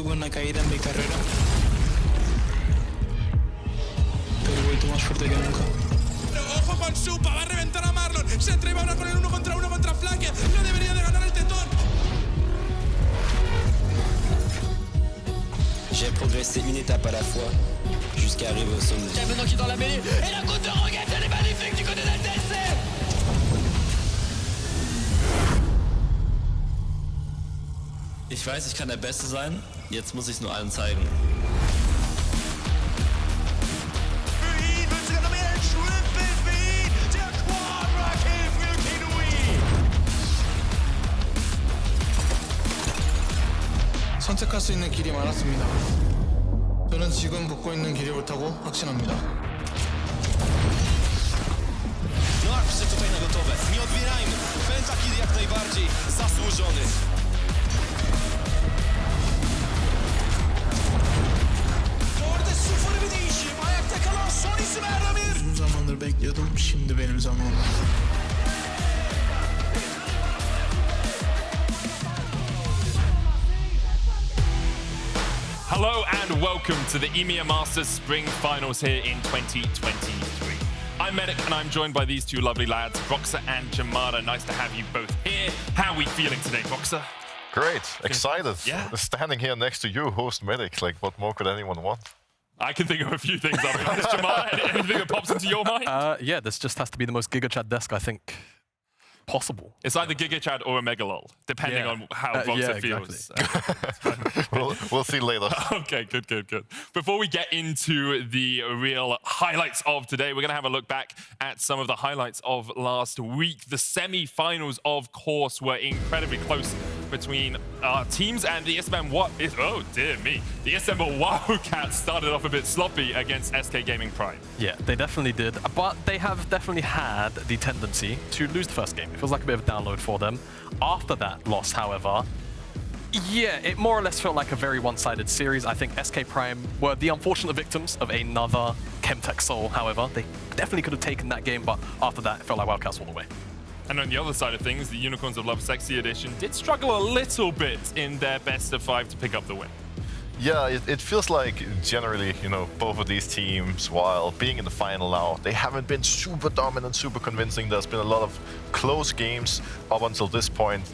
tuve una caída en mi carrera, pero he vuelto más fuerte que nunca. Pero ojo con Supa, va a reventar a Marlon. Se atreve ahora con el 1 contra 1 contra FLICKR. No debería de ganar el tetón. J'ai progressé une étape à la fois jusqu'à arriver au sommet. Il y a Venour qui est dans la mêlée et la côte de regagne, elle est magnifique du côté d'ADC. Ich weiß, ich kann der Beste sein, jetzt muss ich es nur allen zeigen. Für ihn wird sogar noch mehr ein Schwimmbild für ihn. Der Quadra-Kill für Kinui. 선택할 수 있는 길이 많았습니다. 저는 지금 걷고 있는 길이 옳다고 확신합니다. No akcje tutaj na gotowe, nie odbierajmy. Pentakill jak najbardziej zasłużony. Orada sıfır bir değişim. Ayakta kalan son isim Elramir. uzun zamandır bekliyordum. Şimdi benim zamanım. Hello and welcome to the EMEA Masters Spring Finals here in 2023. I'm Medic and I'm joined by these two lovely lads, Voxer and Jamada. Nice to have you both here. How are we feeling today, Voxer? Great, excited. Yeah. Standing here next to you, host Medic, like what more could anyone want? I can think of a few things. I'll be honest, Jamada, anything that pops into your mind? Yeah, this just has to be the most Giga Chat desk, I think, possible. It's either Giga Chad or a Megalol, depending on how Voxer feels. We'll see later. Okay, good. Before we get into the real highlights of today, we're going to have a look back at some of the highlights of last week. The semi-finals, of course, were incredibly close between our teams, and the oh dear me, the Istanbul Wildcats started off a bit sloppy against SK Gaming Prime. Yeah, they definitely did, but they have definitely had the tendency to lose the first game. It feels like a bit of a download for them. After that loss, however, yeah, it more or less felt like a very one-sided series. I think SK Prime were the unfortunate victims of another Chemtech Soul, however. They definitely could have taken that game, but after that, it felt like Wildcats all the way. And on the other side of things, the Unicorns of Love Sexy Edition did struggle a little bit in their best of 5 to pick up the win. Yeah, it feels like generally, both of these teams, while being in the final now, they haven't been super dominant, super convincing. There's been a lot of close games up until this point.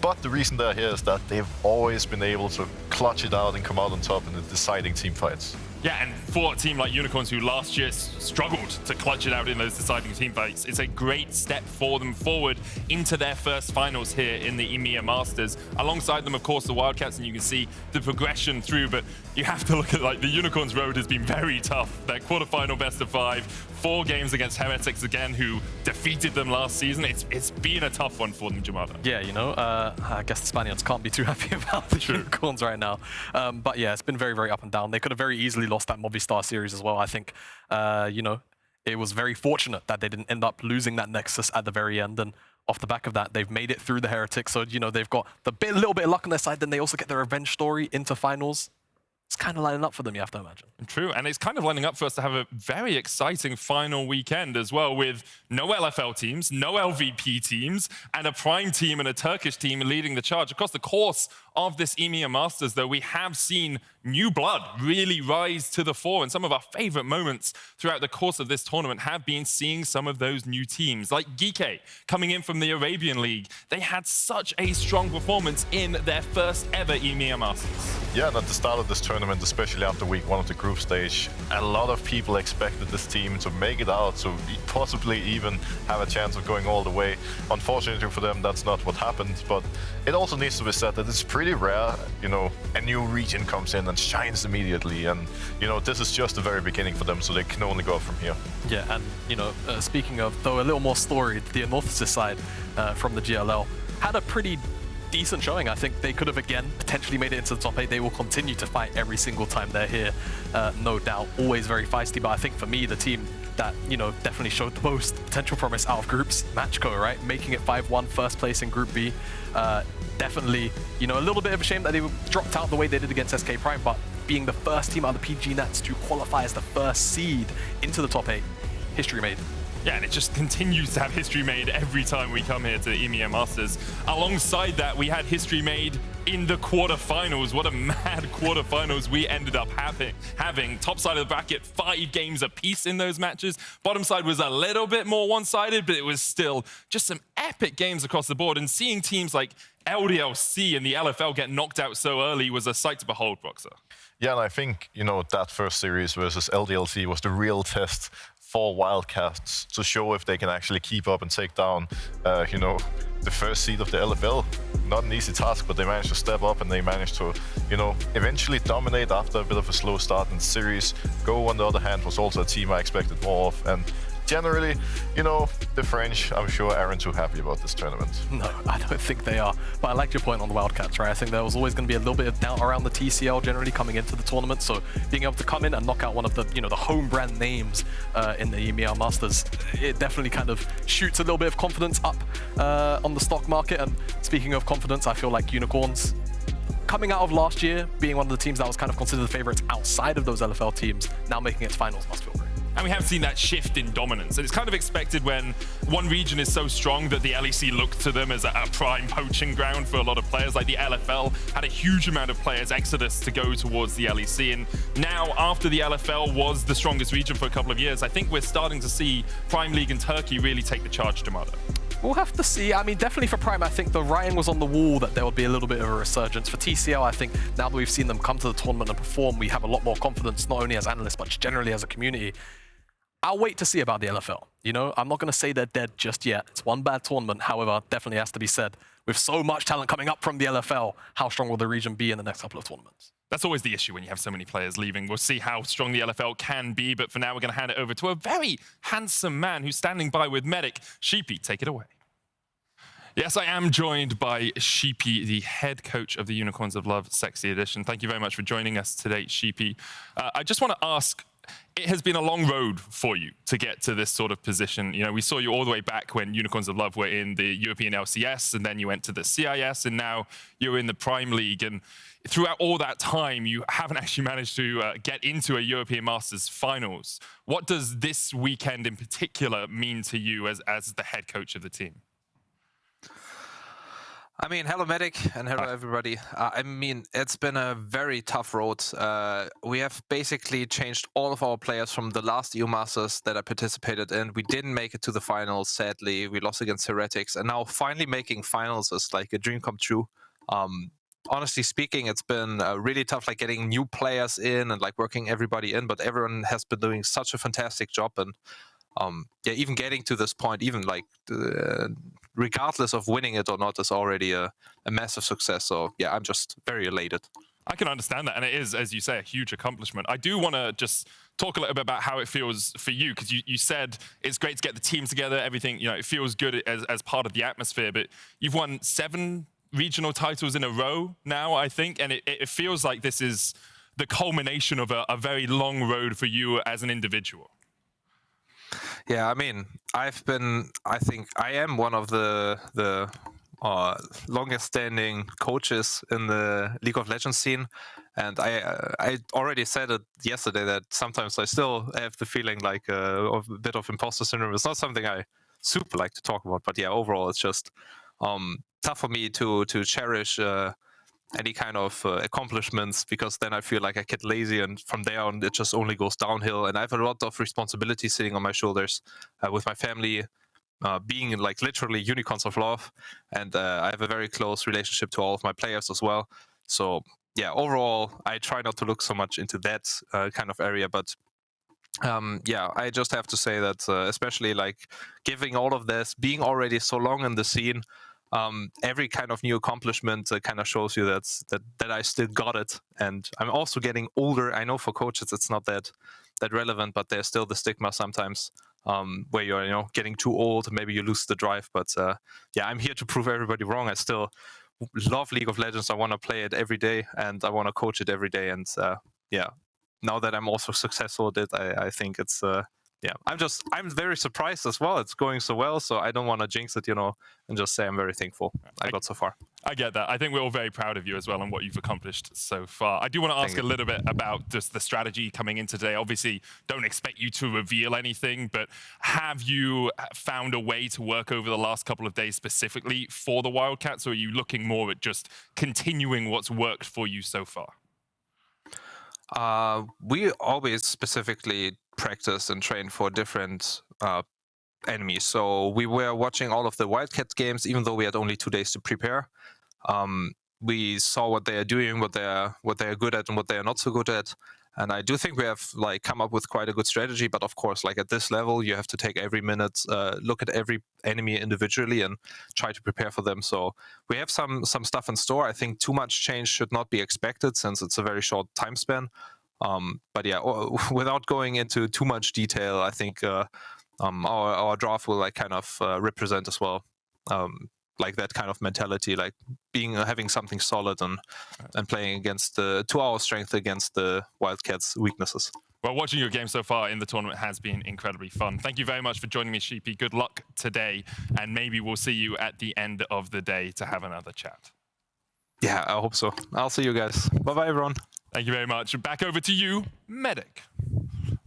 But the reason they're here is that they've always been able to clutch it out and come out on top in the deciding team fights. Yeah, and for a team like Unicorns, who last year struggled to clutch it out in those deciding team fights, it's a great step for them forward into their first finals here in the EMEA Masters. Alongside them, of course, the Wildcats, and you can see the progression through, but you have to look at, the Unicorns' road has been very tough. Their quarterfinal best of 5, 4 games against Heretics again, who defeated them last season. It's been a tough one for them, Jamada. Yeah, I guess the Spaniards can't be too happy about the Unicorns right now. But yeah, it's been very, very up and down. They could have very easily lost that Movistar series as well. I think, it was very fortunate that they didn't end up losing that Nexus at the very end. And off the back of that, they've made it through the Heretics. So, they've got the little bit of luck on their side. Then they also get their revenge story into finals. It's kind of lining up for them, you have to imagine. True, and it's kind of lining up for us to have a very exciting final weekend as well, with no LFL teams, no LVP teams, and a Prime team and a Turkish team leading the charge. Across the course of this EMEA Masters, though, we have seen new blood really rise to the fore, and some of our favorite moments throughout the course of this tournament have been seeing some of those new teams, like GK coming in from the Arabian League. They had such a strong performance in their first ever EMEA Masters. Yeah, and at the start of this tournament, especially after week 1 of the group stage, a lot of people expected this team to make it out, to possibly even have a chance of going all the way. Unfortunately for them, that's not what happened, but it also needs to be said that it's pretty rare, a new region comes in and shines immediately, and, this is just the very beginning for them, so they can only go from here. Yeah, and, speaking of, though, a little more storied, the Anorthosis side from the GLL had a pretty decent showing. I think they could have, again, potentially made it into the top 8. They will continue to fight every single time they're here, no doubt. Always very feisty, but I think for me, the team that, definitely showed the most potential promise out of groups, Matchco, right? Making it 5-1, first place in Group B. Definitely, a little bit of a shame that they dropped out the way they did against SK Prime, but being the first team out of the PG Nats to qualify as the first seed into the top 8, history made. Yeah, and it just continues to have history made every time we come here to the EMEA Masters. Alongside that, we had history made in the quarterfinals. What a mad quarterfinals we ended up having. Top side of the bracket, 5 games apiece in those matches. Bottom side was a little bit more one-sided, but it was still just some epic games across the board. And seeing teams like LDLC and the LFL get knocked out so early was a sight to behold, Boxer. Yeah, and I think, you know, that first series versus LDLC was the real test for Wildcats to show if they can actually keep up and take down, you know, the first seed of the LFL. Not an easy task, but they managed to step up and they managed to, you know, eventually dominate after a bit of a slow start in the series. Go, on the other hand, was also a team I expected more of. And generally, you know, the French, I'm sure aren't too happy about this tournament. No, I don't think they are. But I like your point on the Wildcats, right? I think there was always going to be a little bit of doubt around the TCL generally coming into the tournament. So being able to come in and knock out one of the, you know, the home brand names in the EMEA Masters, it definitely kind of shoots a little bit of confidence up on the stock market. And speaking of confidence, I feel like Unicorns, coming out of last year, being one of the teams that was kind of considered the favorites outside of those LFL teams, now making it to finals must feel great. And we have seen that shift in dominance. And it's kind of expected when one region is so strong that the LEC look to them as a prime poaching ground for a lot of players. Like the LFL had a huge amount of players exodus to go towards the LEC. And now, after the LFL was the strongest region for a couple of years, I think we're starting to see Prime League and Turkey really take the charge tomorrow. We'll have to see. I mean, definitely for Prime, I think the writing was on the wall that there would be a little bit of a resurgence. For TCL, I think now that we've seen them come to the tournament and perform, we have a lot more confidence, not only as analysts, but generally as a community. I'll wait to see about the LFL. You know, I'm not going to say they're dead just yet. It's one bad tournament. However, definitely has to be said, with so much talent coming up from the LFL, how strong will the region be in the next couple of tournaments? That's always the issue when you have so many players leaving. We'll see how strong the LFL can be, but for now, we're going to hand it over to a very handsome man who's standing by with Medic. Sheepy, take it away. Yes, I am joined by Sheepy, the head coach of the Unicorns of Love Sexy Edition. Thank you very much for joining us today, Sheepy. I just want to ask, it has been a long road for you to get to this sort of position. You know, we saw you all the way back when Unicorns of Love were in the European LCS, and then you went to the CIS, and now you're in the Prime League. And throughout all that time, you haven't actually managed to get into a European Masters finals. What does this weekend in particular mean to you as the head coach of the team? I mean, hello Medic, and hello everybody. I mean, it's been a very tough road. We have basically changed all of our players from the last EU Masters that I participated in. We didn't make it to the finals, sadly. We lost against Heretics, and now finally making finals is like a dream come true. Honestly speaking, it's been really tough, like getting new players in and like working everybody in, but everyone has been doing such a fantastic job. And yeah, even getting to this point, even like regardless of winning it or not, is already a massive success. So yeah, I'm just very elated. I can understand that, and it is, as you say, a huge accomplishment. I do want to just talk a little bit about how it feels for you, because you said it's great to get the team together, everything, you know, it feels good as part of the atmosphere, but you've won 7 regional titles in a row now, I think, and it feels like this is the culmination of a very long road for you as an individual. Yeah, I mean, I think I am one of the longest standing coaches in the League of Legends scene. And I already said it yesterday that sometimes I still have the feeling like a bit of imposter syndrome. It's not something I super like to talk about, but yeah, overall it's just tough for me to cherish any kind of accomplishments, because then I feel like I get lazy, and from there on it just only goes downhill. And I have a lot of responsibility sitting on my shoulders with my family, being in like literally Unicorns of Love, and I have a very close relationship to all of my players as well. So yeah, overall I try not to look so much into that kind of area, but yeah, I just have to say that especially like giving all of this, being already so long in the scene, every kind of new accomplishment kind of shows you that I still got it. And I'm also getting older. I know for coaches it's not that relevant, but there's still the stigma sometimes where you're, you know, getting too old, maybe you lose the drive. But yeah, I'm here to prove everybody wrong. I still love League of Legends. I want to play it every day, and I want to coach it every day. And yeah, now that I'm also successful at it, I think it's yeah, I'm very surprised as well. It's going so well, so I don't want to jinx it, and just say I'm very thankful I got so far. I get that. I think we're all very proud of you as well and what you've accomplished so far. I do want to ask a little bit about just the strategy coming in today. Obviously, don't expect you to reveal anything, but have you found a way to work over the last couple of days specifically for the Wildcats, or are you looking more at just continuing what's worked for you so far? We always specifically practice and train for different enemies. So we were watching all of the Wildcats games, even though we had only 2 days to prepare. We saw what they are doing, what they are good at, and what they are not so good at. And I do think we have come up with quite a good strategy. But of course, at this level, you have to take every minute, look at every enemy individually, and try to prepare for them. So we have some stuff in store. I think too much change should not be expected since it's a very short time span. But yeah, without going into too much detail, I think our draft will kind of represent as well. That kind of mentality, having something solid and playing against to our strength against the Wildcats' weaknesses. Well, watching your game so far in the tournament has been incredibly fun. Thank you very much for joining me, Sheepy. Good luck today, and maybe we'll see you at the end of the day to have another chat. Yeah, I hope so. I'll see you guys. Bye-bye, everyone. Thank you very much. Back over to you, Medic.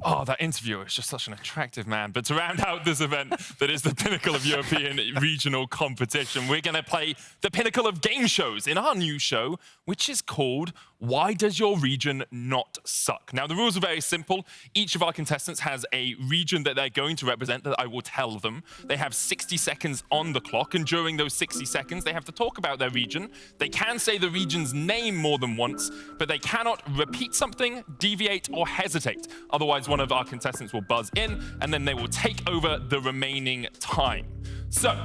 Oh, that interviewer is just such an attractive man. But to round out this event that is the pinnacle of European regional competition, we're going to play the pinnacle of game shows in our new show, which is called Why Does Your Region Not Suck? Now, the rules are very simple. Each of our contestants has a region that they're going to represent that I will tell them. They have 60 seconds on the clock, and during those 60 seconds, they have to talk about their region. They can say the region's name more than once, but they cannot repeat something, deviate, or hesitate. Otherwise, one of our contestants will buzz in, and then they will take over the remaining time. So,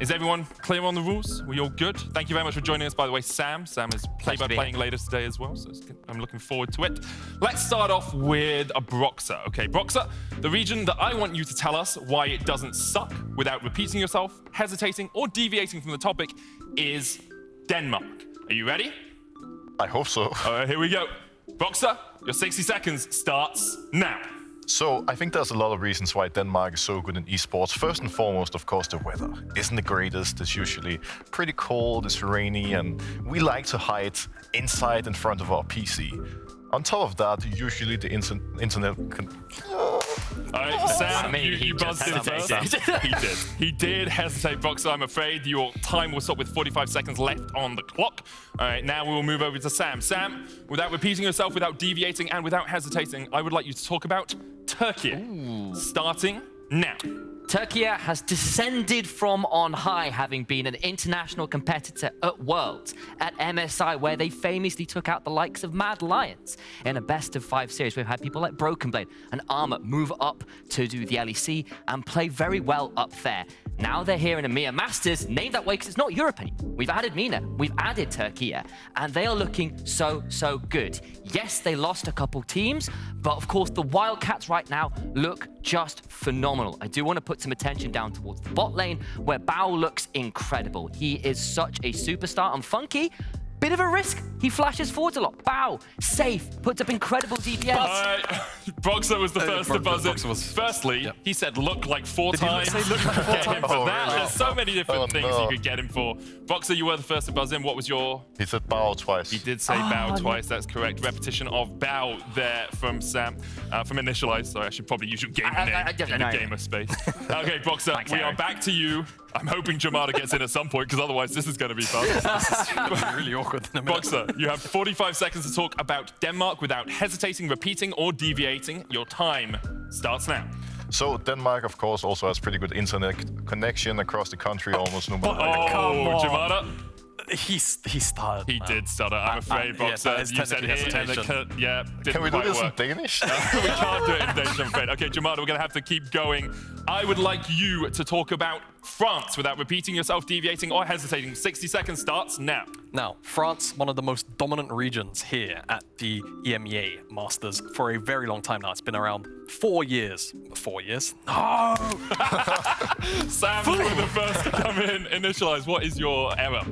is everyone clear on the rules? We all good? Thank you very much for joining us, by the way, Sam. Sam is play-by-playing later today as well, so I'm looking forward to it. Let's start off with a Broxer. Okay, Broxer, the region that I want you to tell us why it doesn't suck without repeating yourself, hesitating, or deviating from the topic is Denmark. Are you ready? I hope so. All right, here we go. Broxer, your 60 seconds starts now. So I think there's a lot of reasons why Denmark is so good in esports. First and foremost, of course, the weather isn't the greatest. It's usually pretty cold, it's rainy, and we like to hide inside in front of our PC. On top of that, usually the internet can... All right, Sam, you buzzed in first. He did hesitate, Broxer. I'm afraid your time will stop with 45 seconds left on the clock. All right, now we will move over to Sam. Sam, without repeating yourself, without deviating, and without hesitating, I would like you to talk about Turkey. Starting now. Turkey has descended from on high, having been an international competitor at Worlds, at MSI, where they famously took out the likes of Mad Lions. In a best-of-5 series, we've had people like Broken Blade and Armor move up to do the LEC and play very well up there. Now they're here in EMEA Masters, named that way because it's not Europe anymore. We've added MENA, we've added Turkey, and they are looking so good. Yes, they lost a couple teams, but of course the Wildcats right now look just phenomenal. I do want to put some attention down towards the bot lane, where Bao looks incredible. He is such a superstar, and Funky, bit of a risk. He flashes forward a lot. Bao, safe, puts up incredible DPS. Broxer was the first to buzz in. Firstly, he said look like 4 times. Did he look like 4 times? For that. There's so many different things you could get him for. Broxer, you were the first to buzz in. What was your... He said Bao twice. He did say Bao twice, that's correct. Repetition of Bao there from Sam, from Initialize. Sorry, I should probably use your gamer name in the gamer space. Okay, Broxer, Thanks, we are back to you. I'm hoping Jamada gets in at some point, because otherwise this is going to be fun. This is really awkward in a minute. Broxer, you have 45 seconds to talk about Denmark without hesitating, repeating, or deviating. Your time starts now. So Denmark, of course, also has pretty good internet connection across the country, almost no matter. Oh, Jamada. He started. He did stutter. I'm afraid, Broxer. You said it, and didn't Can we do quite this work. in Danish? We can't do it in Danish, I'm afraid. Okay, Jamada, we're going to have to keep going. I would like you to talk about France without repeating yourself, deviating, or hesitating. 60 seconds starts now. Now, France, one of the most dominant regions here at the EMEA Masters for a very long time now. It's been around 4 years. 4 years? No! Sam, you were the first to come in. Initialize. What is your error?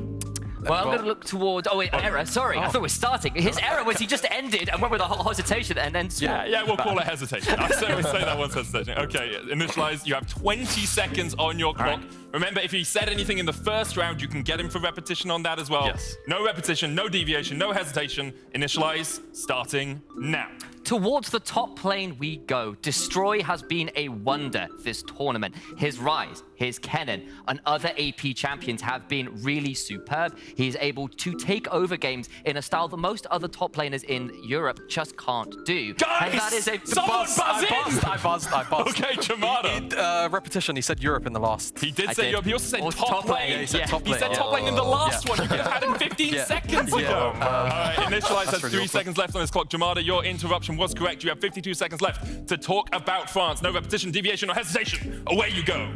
Well, I'm going to look towards... Oh, wait, error. Sorry, I thought we're starting. His error was he just ended and went with a whole hesitation and then... Yeah, we'll call it hesitation. I'll say that one's hesitation. Okay, initialize. You have 20 seconds on your clock. Right. Remember, if he said anything in the first round, you can get him for repetition on that as well. Yes. No repetition, no deviation, no hesitation. Initialize, starting now. Towards the top lane we go. Destroy has been a wonder this tournament. His Rise, his Kennen, and other AP champions have been really superb. He's able to take over games in a style that most other top laners in Europe just can't do. Guys! And that is a Someone buzz in! I buzzed. Okay, Jamada. Repetition, he said Europe in the last. He did say Europe. He also said top lane. Yeah, he said top lane. He said top lane in the last one. You could have had him 15 seconds ago. Initialize has 3 seconds left on his clock. Jamada, your interruption was correct. You have 52 seconds left to talk about France. No repetition, deviation, or hesitation. Away you go.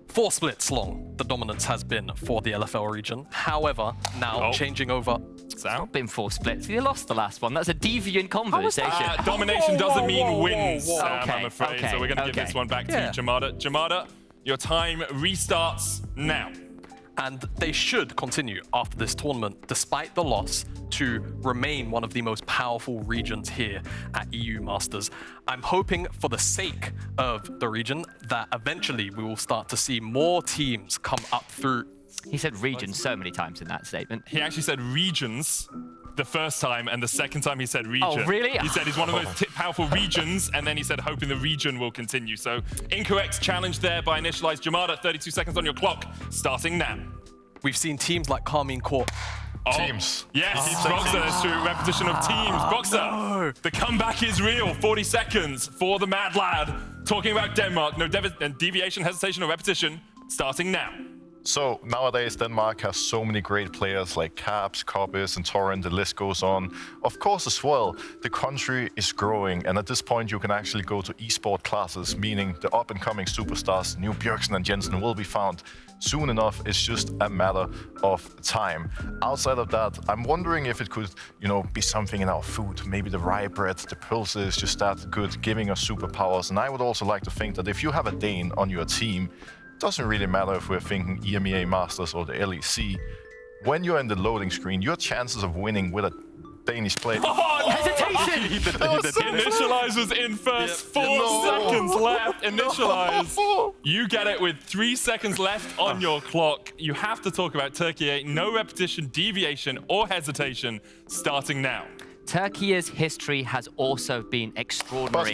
4 splits long, the dominance has been for the LFL region. However, now changing over. It's not been 4 splits. He lost the last one. That's a deviant conversation. Domination doesn't mean wins, Okay, I'm afraid. So we're going to give this one back to Jamada. Jamada, your time restarts now. And they should continue after this tournament, despite the loss, to remain one of the most powerful regions here at EU Masters. I'm hoping for the sake of the region that eventually we will start to see more teams come up through. He said region so many times in that statement. He actually said regions the first time, and the second time he said region. Oh, really? He said he's one of those powerful regions, and then he said hoping the region will continue. So incorrect challenge there by Initialize. Jamada, 32 seconds on your clock, starting now. We've seen teams like Carmine Court. Teams. Yes, Boxer, that's true. Repetition of teams. Boxer, the comeback is real. 40 seconds for the mad lad. Talking about Denmark, no deviation, hesitation, or repetition, starting now. So nowadays, Denmark has so many great players like Caps, Cobbis, and Torrent, the list goes on. Of course, as well, the country is growing, and at this point, you can actually go to esport classes, meaning the up-and-coming superstars, new Bjergsen and Jensen, will be found soon enough. It's just a matter of time. Outside of that, I'm wondering if it could, be something in our food. Maybe the rye bread, the pulse is just that good, giving us superpowers. And I would also like to think that if you have a Dane on your team, doesn't really matter if we're thinking EMEA Masters or the LEC. When you're in the loading screen, your chances of winning with a Danish player... Hesitation! He did. Initialize was in first. 4 seconds left. Initialize. You get it with 3 seconds left on your clock. You have to talk about Turkey. No repetition, deviation, or hesitation, starting now. Turkey's history has also been extraordinary.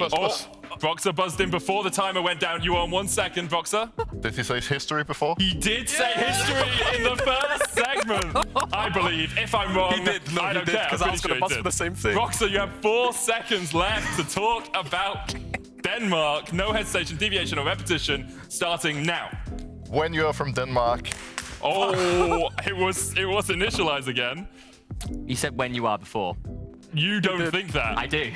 Boxer buzzed in before the timer went down. You were on 1 second, Boxer. Did he say history before? He did say history in the first segment, I believe. If I'm wrong, he did. No, I don't care. Because I was going to buzz for the same thing. Boxer, you have 4 seconds left to talk about Denmark. No hesitation, deviation, or repetition, starting now. When you are from Denmark. Oh, it was Initialize again. You said when you are before. You don't think that. I do.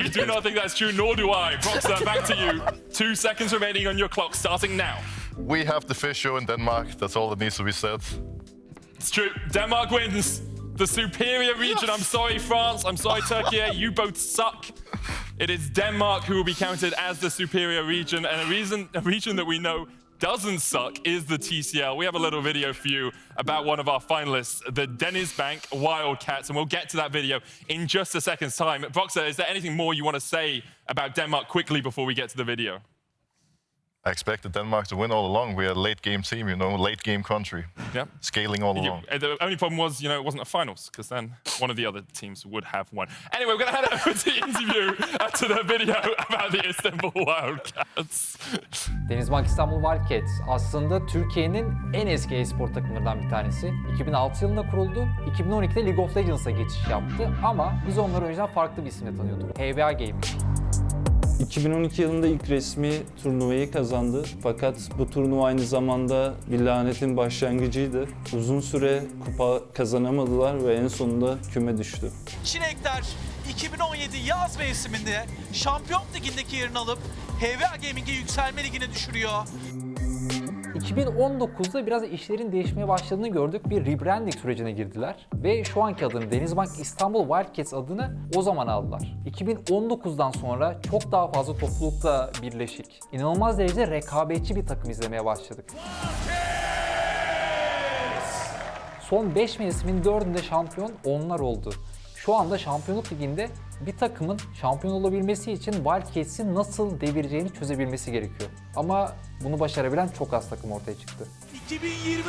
You do not think that's true, nor do I. Boxer, back to you. 2 seconds remaining on your clock, starting now. We have the fish show in Denmark. That's all that needs to be said. It's true. Denmark wins. The superior region. I'm sorry, France. I'm sorry, Turkey. You both suck. It is Denmark who will be counted as the superior region, and a region that we know doesn't suck is the TCL. We have a little video for you about one of our finalists, the DenizBank Wildcats, and we'll get to that video in just a second's time. Boxer, is there anything more you want to say about Denmark quickly before we get to the video? I expected Denmark to win all along. We're a late-game team, late-game country. Yeah. Scaling all along. The only problem was, it wasn't a finals, because then one of the other teams would have won. Anyway, we're going to head over to the interview, to the video about the İstanbul Wildcats. DenizBank İstanbul Wildcats aslında Türkiye'nin en eski e-spor takımlarından bir tanesi. 2006 yılında kuruldu. 2012'de League of Legends'a geçiş yaptı ama biz onları önceden farklı bir isimle tanıyorduk. EMEA Gaming. 2012 yılında ilk resmi turnuvayı kazandı. Fakat bu turnuva aynı zamanda bir lanetin başlangıcıydı. Uzun süre kupa kazanamadılar ve en sonunda küme düştü. Çilekler 2017 yaz mevsiminde Şampiyon Ligi'ndeki yerini alıp EMEA Gaming'e yükselme ligine düşürüyor. 2019'da biraz işlerin değişmeye başladığını gördük. Bir rebranding sürecine girdiler ve şu anki adını DenizBank İstanbul Wildcats adını o zaman aldılar. 2019'dan sonra çok daha fazla toplulukla birleşik, inanılmaz derecede rekabetçi bir takım izlemeye başladık. Son 5 mevsimin 4'ünde şampiyon onlar oldu. Şu anda Şampiyonluk Ligi'nde bir takımın şampiyon olabilmesi için Wildcats'i nasıl devireceğini çözebilmesi gerekiyor. Ama bunu başarabilen çok az takım ortaya çıktı. 2023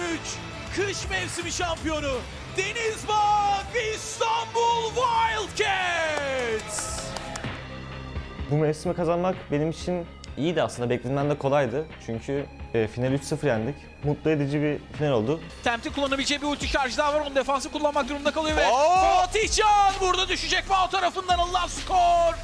kış mevsimi şampiyonu DenizBank İstanbul Wildcats. Bu mevsimi kazanmak benim için iyiydi aslında. Beklediğimden de kolaydı. Çünkü finali 3-0 yendik. Mutlu edici bir final oldu. Temp'in kullanabileceği bir ulti şarjı daha var. Onun defansı kullanmak durumunda kalıyor ve Fatihcan burada düşecek Mao tarafından alınan skor.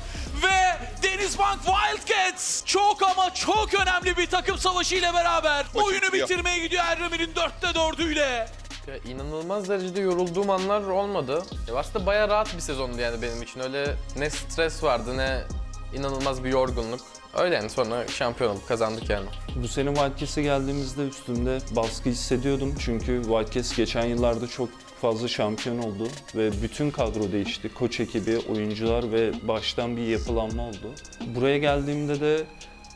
Ve DenizBank Wildcats çok ama çok önemli bir takım savaşı ile beraber oyunu bitirmeye gidiyor Elramir'in 4'te 4'üyle. Ya inanılmaz derecede yorulduğum anlar olmadı. Aslında bayağı rahat bir sezondu yani benim için. Öyle ne stres vardı ne inanılmaz bir yorgunluk. Öyle yani sonra şampiyon olup kazandık yani. Bu sene Wildcats'e geldiğimizde üstümde baskı hissediyordum. Çünkü Wildcats geçen yıllarda çok fazla şampiyon oldu ve bütün kadro değişti. Koç ekibi, oyuncular ve baştan bir yapılanma oldu. Buraya geldiğimde de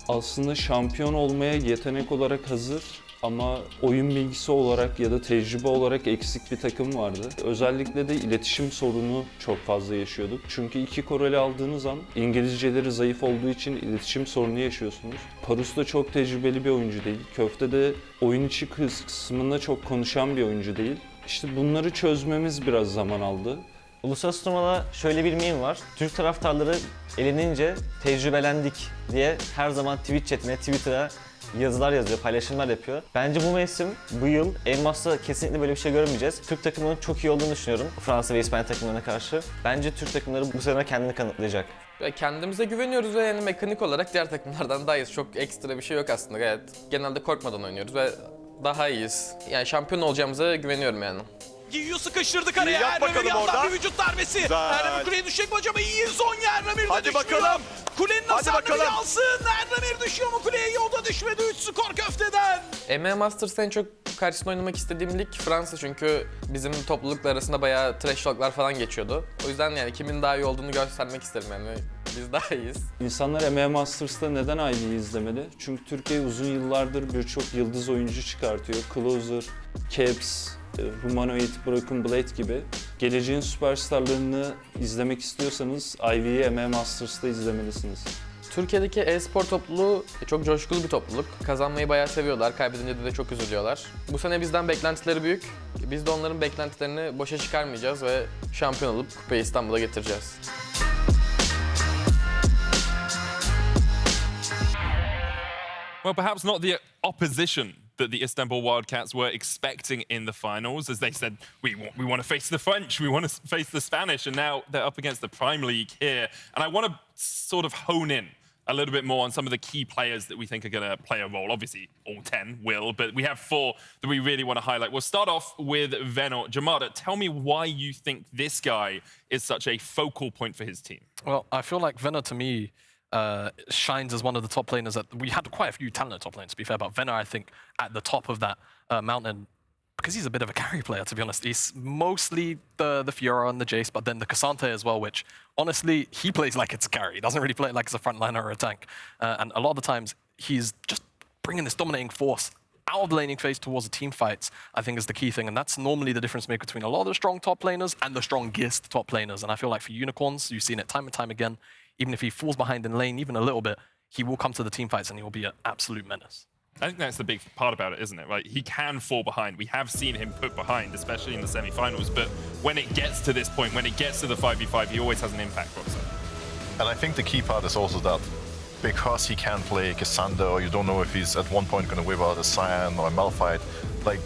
aslında şampiyon olmaya yetenek olarak hazır ama oyun bilgisi olarak ya da tecrübe olarak eksik bir takım vardı. Özellikle de iletişim sorunu çok fazla yaşıyorduk. Çünkü iki Koreli aldığınız an İngilizceleri zayıf olduğu için iletişim sorunu yaşıyorsunuz. Parus da çok tecrübeli bir oyuncu değil. Kofte de oyun içi kısmında çok konuşan bir oyuncu değil. İşte bunları çözmemiz biraz zaman aldı. Uluslararası turnuvada şöyle bir meme var. Türk taraftarları elenince tecrübelendik diye her zaman Twitch chatine, Twitter'a yazılar yazıyor, paylaşımlar yapıyor. Bence bu mevsim, bu yıl Elmas'ta kesinlikle böyle bir şey görmeyeceğiz. Türk takımının çok iyi olduğunu düşünüyorum Fransa ve İspanya takımlarına karşı. Bence Türk takımları bu sene kendini kanıtlayacak. Ve kendimize güveniyoruz ve yani mekanik olarak diğer takımlardan daha iyiyiz. Çok ekstra bir şey yok aslında gayet. Genelde korkmadan oynuyoruz ve daha iyiyiz. Yani şampiyon olacağımıza güveniyorum yani. Giyu sıkıştırdı kareye. Elramir yandan bir vücut darbesi. Elramir kuleye düşecek mi acaba? İyi Zonya Elramir de düşmüyor. Kulenin hasarını alsın. Elramir düşüyor mu kuleye? Yolda düşmedi. 3 skor Köfte'den. EMEA Masters'ta en çok karşısında oynamak istediğim lig Fransa çünkü bizim topluluklar arasında bayağı trash talk'lar falan geçiyordu. O yüzden yani kimin daha iyi olduğunu göstermek isterim yani. Biz daha iyiyiz. İnsanlar EMEA Masters'ta neden IV'yi izlemeli? Çünkü Türkiye uzun yıllardır birçok yıldız oyuncu çıkartıyor. Closer, Caps, Humanoid, Broken Blade gibi. Geleceğin süperstarlarını izlemek istiyorsanız IV'yi EMEA Masters'ta izlemelisiniz. Türkiye'deki e-spor topluluğu çok coşkulu bir topluluk. Kazanmayı bayağı seviyorlar, kaybedince de çok üzülüyorlar. Bu sene bizden beklentileri büyük. Biz de onların beklentilerini boşa çıkarmayacağız ve şampiyon olup kupayı İstanbul'a getireceğiz. Well, perhaps not the opposition that the Istanbul Wildcats were expecting in the finals, as they said, we want to face the French, we want to face the Spanish, and now they're up against the Prime League here. And I want to sort of hone in a little bit more on some of the key players that we think are going to play a role. Obviously, all 10 will, but we have 4 that we really want to highlight. We'll start off with Venour. Jamada, tell me why you think this guy is such a focal point for his team. Well, I feel like Venour, to me, shines as one of the top laners. That we had quite a few talented top laners, to be fair, but Venour, I think, at the top of that mountain, because he's a bit of a carry player, to be honest. He's mostly the Fiora and the Jace, but then the Cassante as well, which, honestly, he plays like it's a carry. He doesn't really play it like it's a frontliner or a tank. And a lot of the times, he's just bringing this dominating force out of the laning phase towards the team fights, I think is the key thing. And that's normally the difference maker between a lot of the strong top laners and the strongest top laners. And I feel like for Unicorns, you've seen it time and time again. Even if he falls behind in lane, even a little bit, he will come to the team fights and he will be an absolute menace. I think that's the big part about it, isn't it? Right? He can fall behind. We have seen him put behind, especially in the semi-finals. But when it gets to this point, when it gets to the 5v5, he always has an impact, Roxanne. And I think the key part is also that because he can play Cassandra, or you don't know if he's at one point going to whip out a Cyan or a Malphite, like,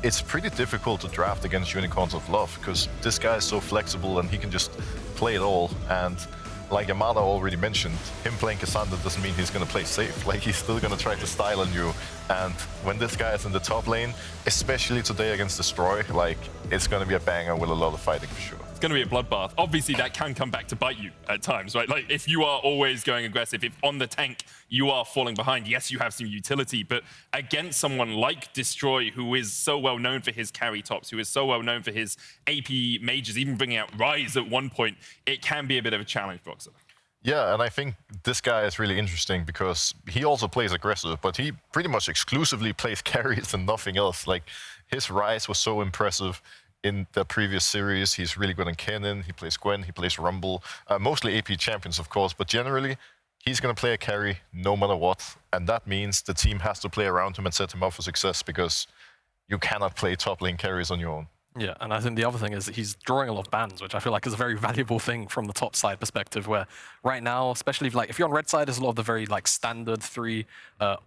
it's pretty difficult to draft against Unicorns of Love, because this guy is so flexible and he can just play it all. And like Yamada already mentioned, him playing Cassandra doesn't mean he's going to play safe. Like, he's still going to try to style on you. And when this guy is in the top lane, especially today against Destroy, like, it's going to be a banger with a lot of fighting for sure. It's going to be a bloodbath. Obviously, that can come back to bite you at times, right? Like, if you are always going aggressive, if on the tank you are falling behind, yes, you have some utility, but against someone like Destroy, who is so well known for his carry tops, who is so well known for his AP mages, even bringing out Rise at one point, it can be a bit of a challenge, Boxer. Yeah, and I think this guy is really interesting because he also plays aggressive, but he pretty much exclusively plays carries and nothing else. Like, his rise was so impressive in the previous series. He's really good on Kennen, he plays Gwen, he plays Rumble. Mostly AP champions, of course, but generally, he's going to play a carry no matter what. And that means the team has to play around him and set him up for success because you cannot play top lane carries on your own. Yeah, and I think the other thing is that he's drawing a lot of bans, which I feel like is a very valuable thing from the top side perspective, where right now, especially if you're on red side, there's a lot of the very standard 3,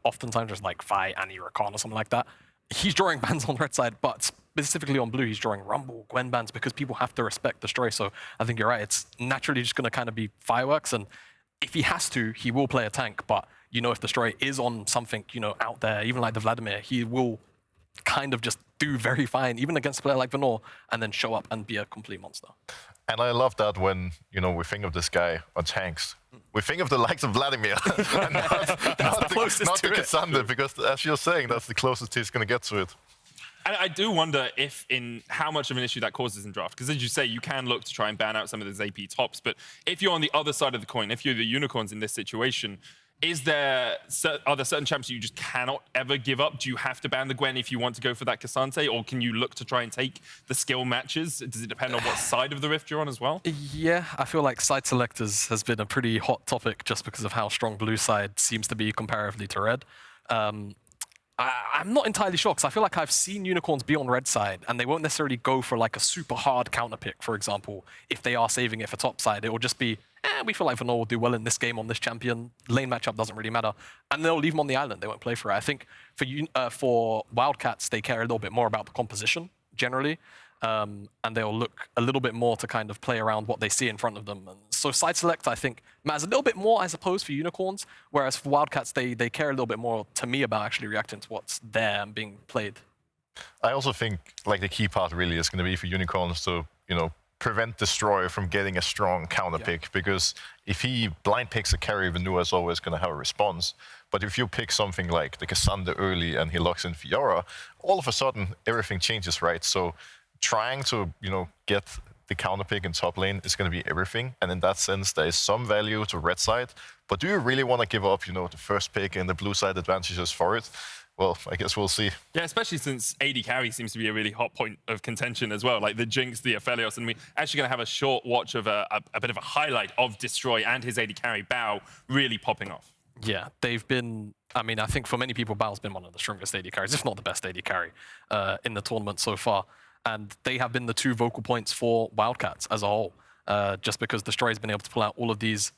oftentimes just like Vi, Annie, Rakan or something like that. He's drawing bans on red side, but specifically on blue, he's drawing Rumble, Gwen bans because people have to respect Destroy. So I think you're right, it's naturally just going to kind of be fireworks, and if he has to, he will play a tank, but if Destroy is on something, out there, even like the Vladimir, he will kind of just do very fine, even against a player like Venour, and then show up and be a complete monster. And I love that when, we think of this guy on tanks, we think of the likes of Vladimir, and not the Lissandra, because as you're saying, that's the closest he's going to get to it. And I do wonder how much of an issue that causes in draft. Because as you say, you can look to try and ban out some of those AP tops. But if you're on the other side of the coin, if you're the unicorns in this situation, are there certain champs you just cannot ever give up? Do you have to ban the Gwen if you want to go for that Cassante? Or can you look to try and take the skill matches? Does it depend on what side of the Rift you're on as well? Yeah, I feel like side selectors has been a pretty hot topic just because of how strong blue side seems to be comparatively to red. I'm not entirely sure, because I feel like I've seen unicorns be on red side, and they won't necessarily go for like a super hard counter pick, for example, if they are saving it for top side. It will just be, we feel like Venour will do well in this game on this champion. Lane matchup doesn't really matter. And they'll leave him on the island. They won't play for it. I think for Wildcats, they care a little bit more about the composition, generally. And they'll look a little bit more to kind of play around what they see in front of them. And so side select, I think, matters a little bit more, I suppose, for unicorns, whereas for Wildcats, they care a little bit more, to me, about actually reacting to what's there and being played. I also think the key part really is going to be for unicorns to, prevent Destroy from getting a strong counter pick, because if he blind picks a carry, Venour is always going to have a response. But if you pick something like the Cassandra early and he locks in Fiora, all of a sudden everything changes, right? So trying to, get the counter pick in top lane is going to be everything. And in that sense, there is some value to red side. But do you really want to give up, the first pick and the blue side advantages for it? Well, I guess we'll see. Yeah, especially since AD carry seems to be a really hot point of contention as well. Like the Jinx, the Aphelios, and we're actually going to have a short watch of a bit of a highlight of Destroy and his AD carry, Bao, really popping off. Yeah, they've been, I think for many people, Bao's been one of the strongest AD carries, if not the best AD carry in the tournament so far. And they have been the 2 vocal points for Wildcats as a whole, just because Destroy's been able to pull out all of these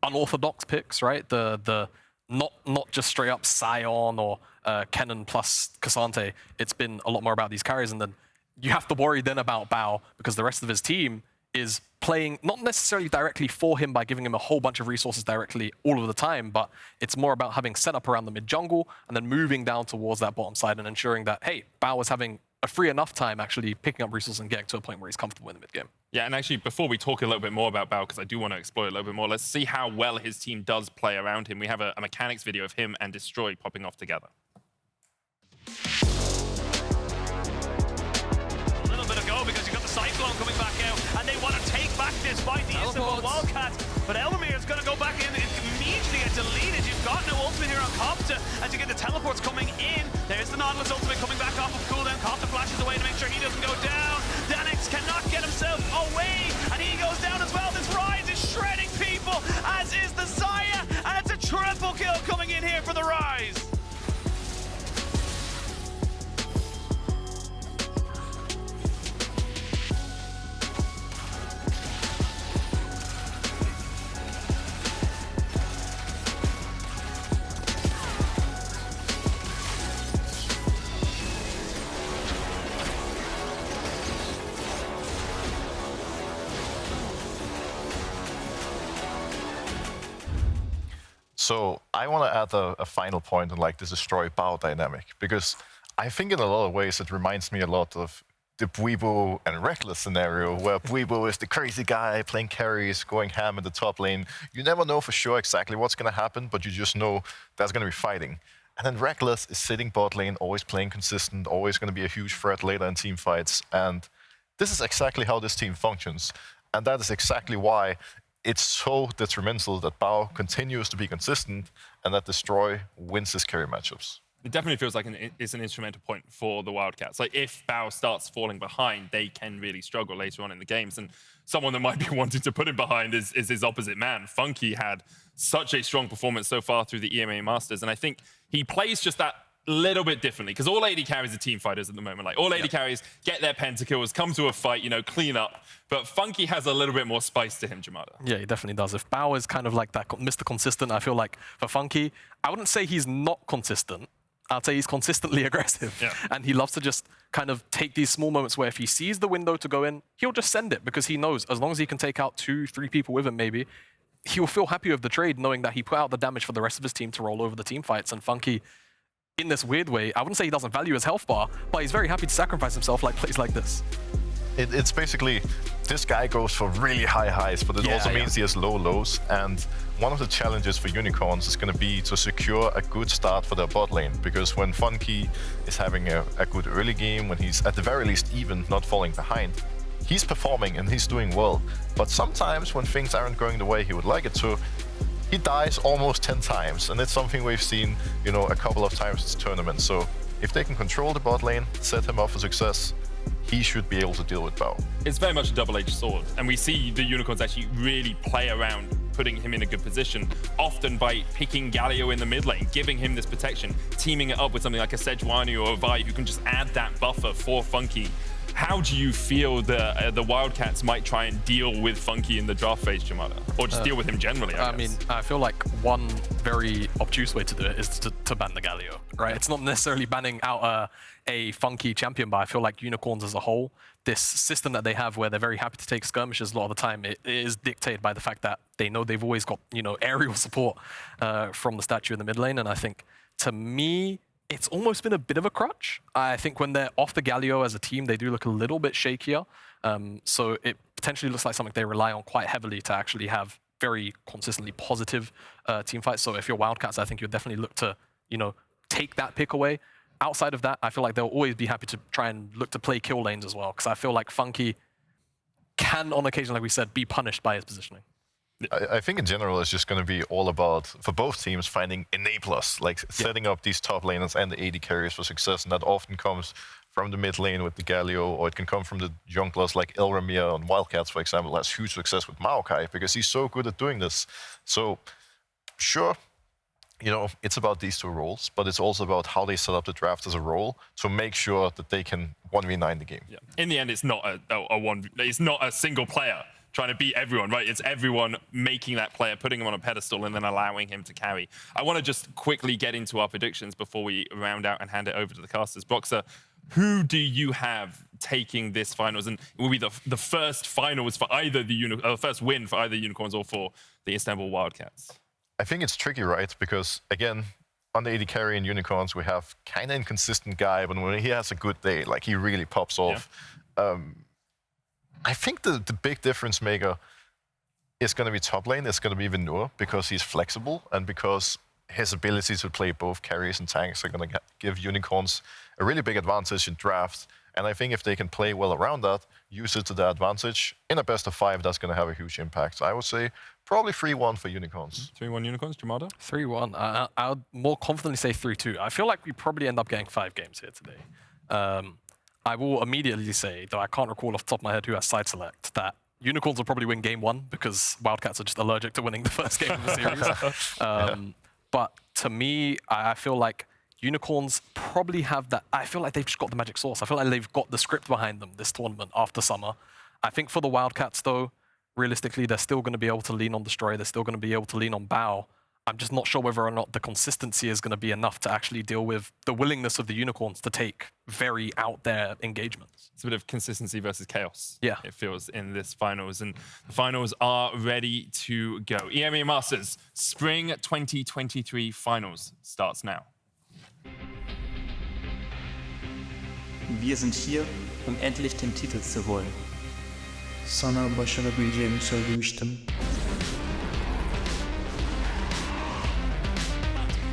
unorthodox picks, right? The not just straight up Sion or Kennen plus Cassante. It's been a lot more about these carries, and then you have to worry then about Bao, because the rest of his team is playing not necessarily directly for him by giving him a whole bunch of resources directly all of the time, but it's more about having set up around the mid jungle and then moving down towards that bottom side and ensuring that, hey, Bao is having a free enough time actually picking up resources and getting to a point where he's comfortable in the mid game. Yeah, and actually, before we talk a little bit more about Bao, because I do want to explore it a little bit more, let's see how well his team does play around him. We have a mechanics video of him and Destroy popping off together. A little bit ago, because you've got the Cyclone coming back out, and they want to take back this fight, the Istanbul Wildcats. But Elramir is going to go back in and immediately get deleted. You've got no ultimate here on Kofte as you get the teleports coming in. There's the Nautilus ultimate coming back off of cooldown. Kofte flashes away to make sure he doesn't go down. Danix cannot get himself away, and he goes down as well. This Rise is shredding people, as is the Xayah, and it's a triple kill coming in here for the Rise. So I want to add a final point on this Destroy-Bao dynamic, because I think in a lot of ways it reminds me a lot of the Viego and Reckless scenario, where Viego is the crazy guy playing carries, going ham in the top lane. You never know for sure exactly what's going to happen, but you just know there's going to be fighting. And then Reckless is sitting bot lane, always playing consistent, always going to be a huge threat later in team fights. And this is exactly how this team functions. And that is exactly why it's so detrimental that Bao continues to be consistent and that Destroy wins his carry matchups. It definitely feels like it's an instrumental point for the Wildcats. Like, if Bao starts falling behind, they can really struggle later on in the games. And someone that might be wanting to put him behind is his opposite man. Funky had such a strong performance so far through the EMEA Masters. And I think he plays just that little bit differently, because all AD carries are team fighters at the moment. Like, all AD carries get their pentakills, come to a fight, clean up. But Funky has a little bit more spice to him, Jamada. Yeah, he definitely does. If Bao is kind of like that Mr. Consistent, I feel like for Funky, I wouldn't say he's not consistent. I'd say he's consistently aggressive. Yeah. And he loves to just kind of take these small moments where if he sees the window to go in, he'll just send it, because he knows as long as he can take out 2-3 people with him maybe, he'll feel happy with the trade, knowing that he put out the damage for the rest of his team to roll over the team fights. And Funky, in this weird way, I wouldn't say he doesn't value his health bar, but he's very happy to sacrifice himself like plays like this. It's basically, this guy goes for really high highs, but it also means he has low lows. And one of the challenges for Unicorns is going to be to secure a good start for their bot lane, because when Funky is having a good early game, when he's at the very least even not falling behind, he's performing and he's doing well. But sometimes when things aren't going the way he would like it to, he dies almost 10 times. And it's something we've seen, a couple of times this tournament. So if they can control the bot lane, set him up for success, he should be able to deal with Bao. It's very much a double-edged sword, and we see the Unicorns actually really play around putting him in a good position, often by picking Galio in the mid lane, giving him this protection, teaming it up with something like a Sejuani or a Vi who can just add that buffer for Funky. How do you feel the Wildcats might try and deal with Funky in the draft phase, Jamada? Or just deal with him generally, I mean, I feel like one very obtuse way to do it is to ban the Galio, right? It's not necessarily banning out a Funky champion, but I feel like Unicorns as a whole, this system that they have where they're very happy to take skirmishes a lot of the time, it is dictated by the fact that they know they've always got, aerial support from the statue in the mid lane. And I think, to me, it's almost been a bit of a crutch. I think when they're off the Galio as a team, they do look a little bit shakier. So it potentially looks like something they rely on quite heavily to actually have very consistently positive team fights. So if you're Wildcats, I think you'll definitely look to, take that pick away. Outside of that, I feel like they'll always be happy to try and look to play kill lanes as well, because I feel like Funky can, on occasion, like we said, be punished by his positioning. I think in general it's just going to be all about, for both teams, finding enablers, like setting up these top laners and the AD carriers for success, and that often comes from the mid lane with the Galio, or it can come from the junglers like Elramir on Wildcats, for example, has huge success with Maokai, because he's so good at doing this. So, sure, it's about these two roles, but it's also about how they set up the draft as a role to make sure that they can 1v9 the game. Yeah. In the end, it's not it's not a single player trying to beat everyone, right? It's everyone making that player, putting him on a pedestal, and then allowing him to carry. I want to just quickly get into our predictions before we round out and hand it over to the casters. Boxer, who do you have taking this finals? And it will be the first finals for either the first win for either Unicorns or for the Istanbul Wildcats. I think it's tricky, right? Because, again, on the AD carry in Unicorns, we have kind of inconsistent guy, but when he has a good day, like, he really pops off. Yeah. I think the big difference maker is going to be top lane. It's going to be Venour, because he's flexible and because his ability to play both carries and tanks are going to give Unicorns a really big advantage in draft. And I think if they can play well around that, use it to their advantage, in a best of 5, that's going to have a huge impact. So I would say probably 3-1 for Unicorns. 3-1 Unicorns, Jamada? 3-1. I would more confidently say 3-2. I feel like we probably end up getting 5 games here today. I will immediately say, though I can't recall off the top of my head who has side select, that Unicorns will probably win game 1 because Wildcats are just allergic to winning the first game of the series. But to me, I feel like Unicorns probably have that. I feel like they've just got the magic sauce. I feel like they've got the script behind them this tournament after summer. I think for the Wildcats, though, realistically, they're still going to be able to lean on Destroy. They're still going to be able to lean on Bao. I'm just not sure whether or not the consistency is going to be enough to actually deal with the willingness of the Unicorns to take very out there engagements. It's a bit of consistency versus chaos. Yeah. It feels in this finals, and the finals are ready to go. EMEA Masters Spring 2023 Finals starts now. Wir sind hier, endlich den Titel zu holen. Sana başarabileceğimi söylemiştim.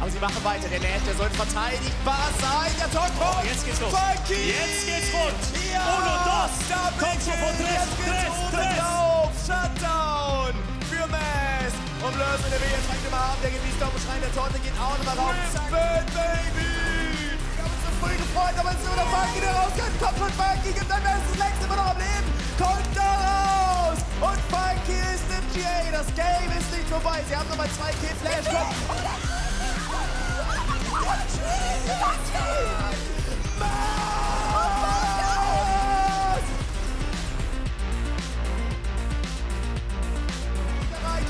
Aber sie machen weiter, der Nash, der sollte verteidigbar sein, der Torpunkt! Jetzt geht's los! Funky! Jetzt geht's rund! Ja! 1, 2, kommt schon von Thresh! Shutdown für vom Lösen, der will jetzt direkt immer haben, der geht Wiesbaden-Schrein, der Torte geht auch nochmal raus. Baby! Wir haben uns so früh gefreut, aber es ist nur der Funky, der rauskommt. Kommt von Funky, gibt sein bestes Lex immer noch am Leben. Kommt da raus! Und Funky ist im GA. Das Game ist nicht vorbei. Sie haben nochmal 2 Kill-Flash.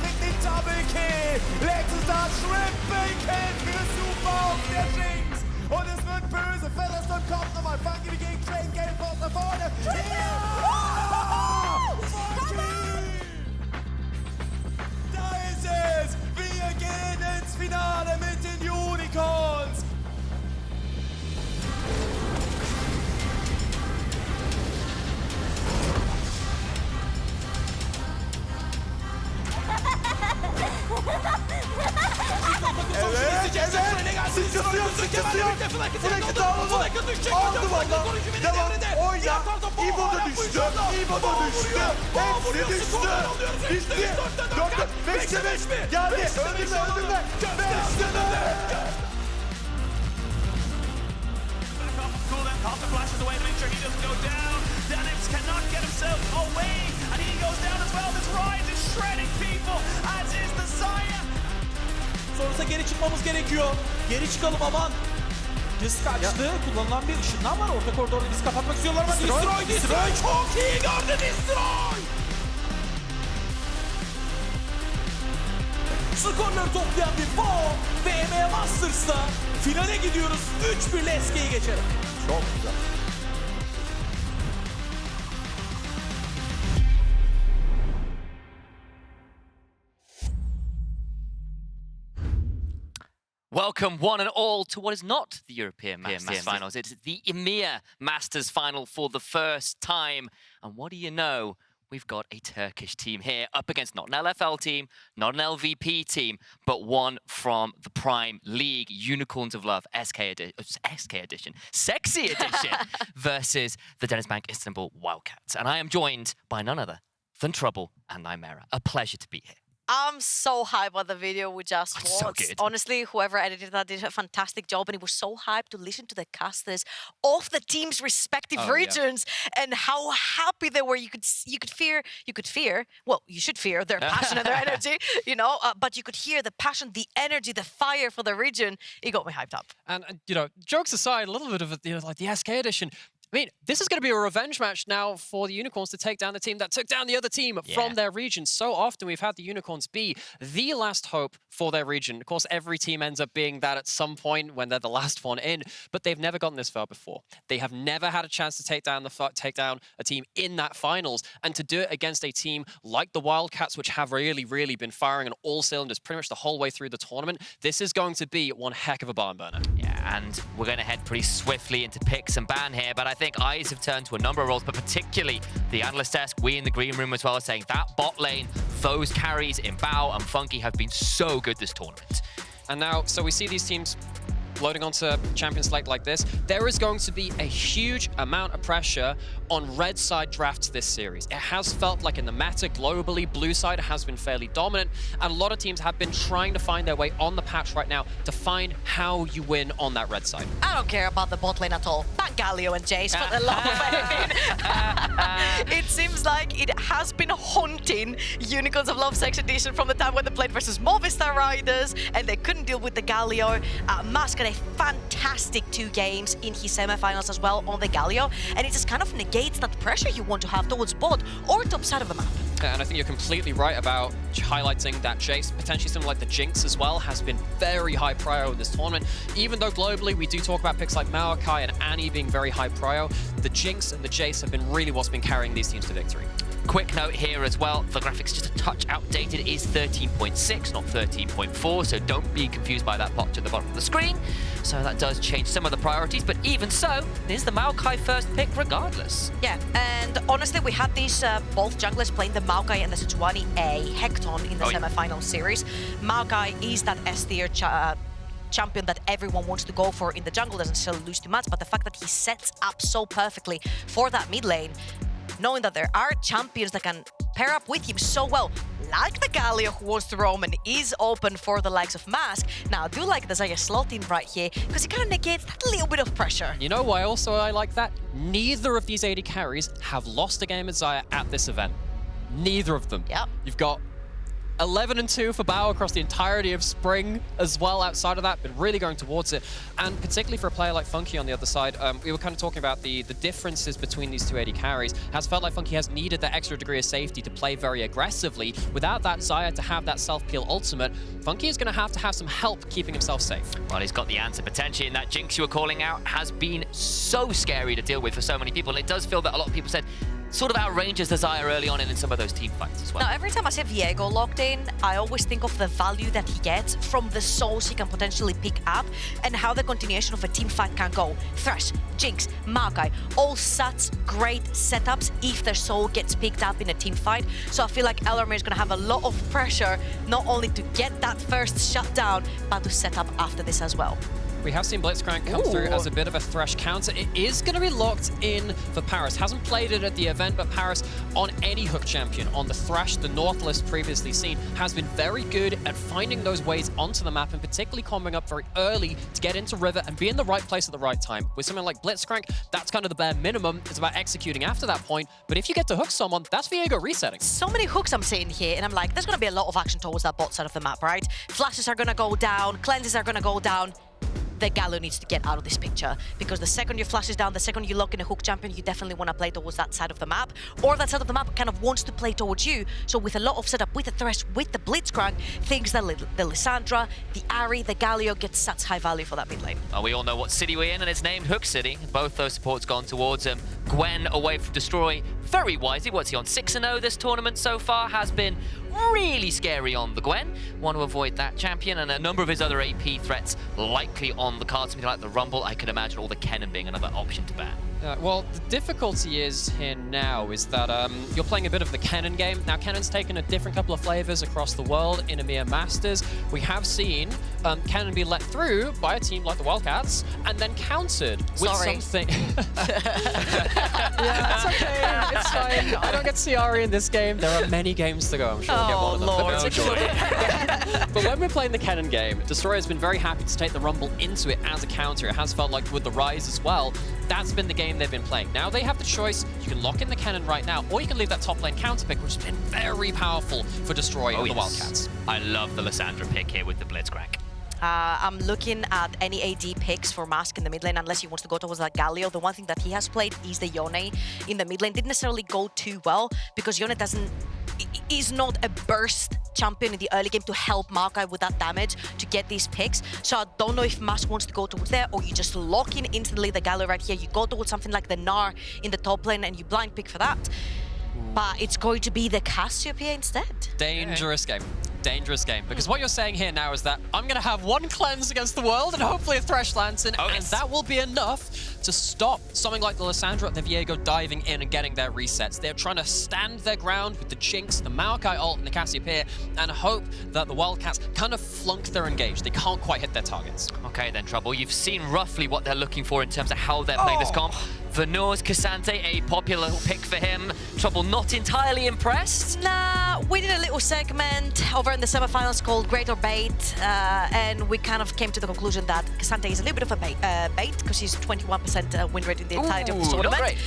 Kriegt den Double Kill. Letztes Tag Triple Kill für Super auf der Jinx. Und es wird böse. Featherstone kommt nochmal. Funky wie gegen Train Game Force nach vorne. Da ist es. Wir gehen ins Finale mit den Unicorns. Aldı valla. Devam. Oyna. İbo da düştü. İbo da düştü. Hepsi düştü. Bitti. 4'te 5'te 5 mi? Geldi. Öldürme öldürme. 5'te 4. Kofte flashes away to make sure he doesn't go down. Deniz cannot get himself away, and he goes down as well. This Rise is shredding people, as is the Xayah. Sonrasında geri çıkmamız gerekiyor. Geri çıkalım aman. Risk kaçtı. Kullanılan bir ışınlan var. Orta koridorda biz kapatmak istiyorlar ama Destroy çok iyi gördü Destroy. Skorları toplayan bir Bo ve EMEA Masters'ta finale gidiyoruz. 3-1 Lekcyc'i geçerek. Çok güzel. Welcome, one and all, to what is not the European Masters Finals. It's the EMEA Masters Final for the first time. And what do you know? We've got a Turkish team here up against not an LFL team, not an LVP team, but one from the Prime League, Unicorns of Love, SK Edition, Sexy Edition, versus the DenizBank Istanbul Wildcats. And I am joined by none other than Trouble and Nymera. A pleasure to be here. I'm so hyped about the video we just watched. So good. Honestly, whoever edited that did a fantastic job, and it was so hyped to listen to the casters of the team's respective regions and how happy they were. You could fear. Well, you should fear their passion and their energy, you know. But you could hear the passion, the energy, the fire for the region. It got me hyped up. And you know, jokes aside, a little bit of like the SK edition. I mean, this is going to be a revenge match now for the Unicorns to take down the team that took down the other team from their region. So often we've had the Unicorns be the last hope for their region. Of course, every team ends up being that at some point when they're the last one in, but they've never gotten this far before. They have never had a chance to take down a team in that finals, and to do it against a team like the Wildcats, which have really been firing on all cylinders pretty much the whole way through the tournament. This is going to be one heck of a barn burner. Yeah, and we're going to head pretty swiftly into picks and ban here, but I think eyes have turned to a number of roles, but particularly the analyst desk, we in the green room as well, are saying that bot lane, those carries in Bao and Funky have been so good this tournament. And now, so we see these teams loading onto champion select like this. There is going to be a huge amount of pressure on red side drafts this series. It has felt like in the meta globally, blue side has been fairly dominant, and a lot of teams have been trying to find their way on the patch right now to find how you win on that red side. I don't care about the bot lane at all. Ban Galio and Jace for the love of anything. It seems like it has been haunting Unicorns of Love Sex Edition from the time when they played versus Movistar Riders and they couldn't deal with the Galio. Mask had a fantastic 2 games in his semi-finals as well on the Galio, and it just kind of negates that pressure you want to have towards bot or top side of the map. And I think you're completely right about highlighting that Jace, potentially something like the Jinx as well, has been very high prio in this tournament. Even though globally we do talk about picks like Maokai and Annie being very high prio, the Jinx and the Jace have been really what's been carrying these teams to victory. Quick note here as well, the graphics just a touch outdated. It is 13.6, not 13.4, so don't be confused by that box at the bottom of the screen. So that does change some of the priorities, but even so, this is the Maokai first pick regardless. Yeah, and honestly, we had these both junglers playing the Maokai and the Sejuani A Hecton in the semi-final series. Maokai is that S-tier champion that everyone wants to go for in the jungle, doesn't necessarily lose too much, but the fact that he sets up so perfectly for that mid lane, knowing that there are champions that can pair up with him so well, like the Galio who wants to roam and is open for the likes of Mask. Now, I do like the Xayah slot in right here because it kind of negates that little bit of pressure. You know why also I like that? Neither of these AD carries have lost a game at Xayah at this event. Neither of them. Yep. You've got 11-2 for Bao across the entirety of Spring as well. Outside of that, been really going towards it. And particularly for a player like Funky on the other side, we were kind of talking about the differences between these two AD carries. Has felt like Funky has needed that extra degree of safety to play very aggressively. Without that Xayah to have that self-peel ultimate, Funky is going to have some help keeping himself safe. Well, he's got the answer potentially, and that Jinx you were calling out has been so scary to deal with for so many people. It does feel that a lot of people said sort of outranges the Xayah early on in some of those team fights as well. Now, every time I see Viego locked in, I always think of the value that he gets from the souls he can potentially pick up and how the continuation of a team fight can go. Thresh, Jinx, Maokai, all such great setups if their soul gets picked up in a team fight. So I feel like Elramir is going to have a lot of pressure, not only to get that first shutdown, but to set up after this as well. We have seen Blitzcrank come through as a bit of a Thresh counter. It is going to be locked in for Parus. Hasn't played it at the event, but Parus on any hook champion, on the Thresh, the Nautilus previously seen, has been very good at finding those ways onto the map and particularly coming up very early to get into River and be in the right place at the right time. With something like Blitzcrank, that's kind of the bare minimum. It's about executing after that point. But if you get to hook someone, that's Viego resetting. So many hooks I'm seeing here, and I'm like, there's going to be a lot of action towards that bot side of the map, right? Flashes are going to go down, cleanses are going to go down. The Galio needs to get out of this picture, because the second your flash is down, the second you lock in a hook champion, you definitely want to play towards that side of the map, or that side of the map kind of wants to play towards you. So with a lot of setup, with the Thresh, with the Blitzcrank, things that the Lissandra, the Ahri, the Galio get such high value for that mid lane. Well, we all know what city we're in, and it's named Hook City. Both those supports gone towards him. Gwen away from Destroy very wisely. What's he on? 6-0 this tournament so far. Has been really scary on the Gwen. Want to avoid that champion, and a number of his other AP threats likely on the card. Something like the Rumble, I could imagine all the Kennen being another option to ban. Well, the difficulty is here now is that you're playing a bit of the Kennen game. Now, Kennen's taken a different couple of flavors across the world in EMEA Masters. We have seen Kennen be let through by a team like the Wildcats and then countered with something. Yeah, it's okay. It's fine. I don't get Ahri in this game. There are many games to go. I'm sure we'll get one of them. Lord. But when we're playing the Kennen game, Destroyer has been very happy to take the Rumble into it as a counter. It has felt like with the Rise as well. That's been the game they've been playing. Now they have the choice. You can lock in the Kennen right now, or you can leave that top lane counter pick, which has been very powerful for Destroy and the Wildcats. I love the Lissandra pick here with the Blitzcrank. I'm looking at any AD picks for Mask in the mid lane, unless he wants to go towards that Galio. The one thing that he has played is the Yone in the mid lane. Didn't necessarily go too well, because Yone is not a burst champion in the early game to help Maokai with that damage to get these picks. So I don't know if Mask wants to go towards there, or you just lock in instantly the Galio right here. You go towards something like the Gnar in the top lane and you blind pick for that. But it's going to be the Cassiopeia instead. Dangerous game. Dangerous game. Because what you're saying here now is that I'm going to have one cleanse against the world and hopefully a Thresh Lantern, and that will be enough to stop something like the Lissandra, the Viego diving in and getting their resets. They're trying to stand their ground with the Jinx, the Maokai ult, and the Cassiopeia, and hope that the Wildcats kind of flunk their engage. They can't quite hit their targets. Okay then, Trouble. You've seen roughly what they're looking for in terms of how they're playing this comp. Venour's Cassante, a popular pick for him. Trouble not entirely impressed? Nah, we did a little segment over in the semifinals called Great or Bait, and we kind of came to the conclusion that Cassante is a little bit of a bait, because he's 21% win rate in the entirety of the tournament.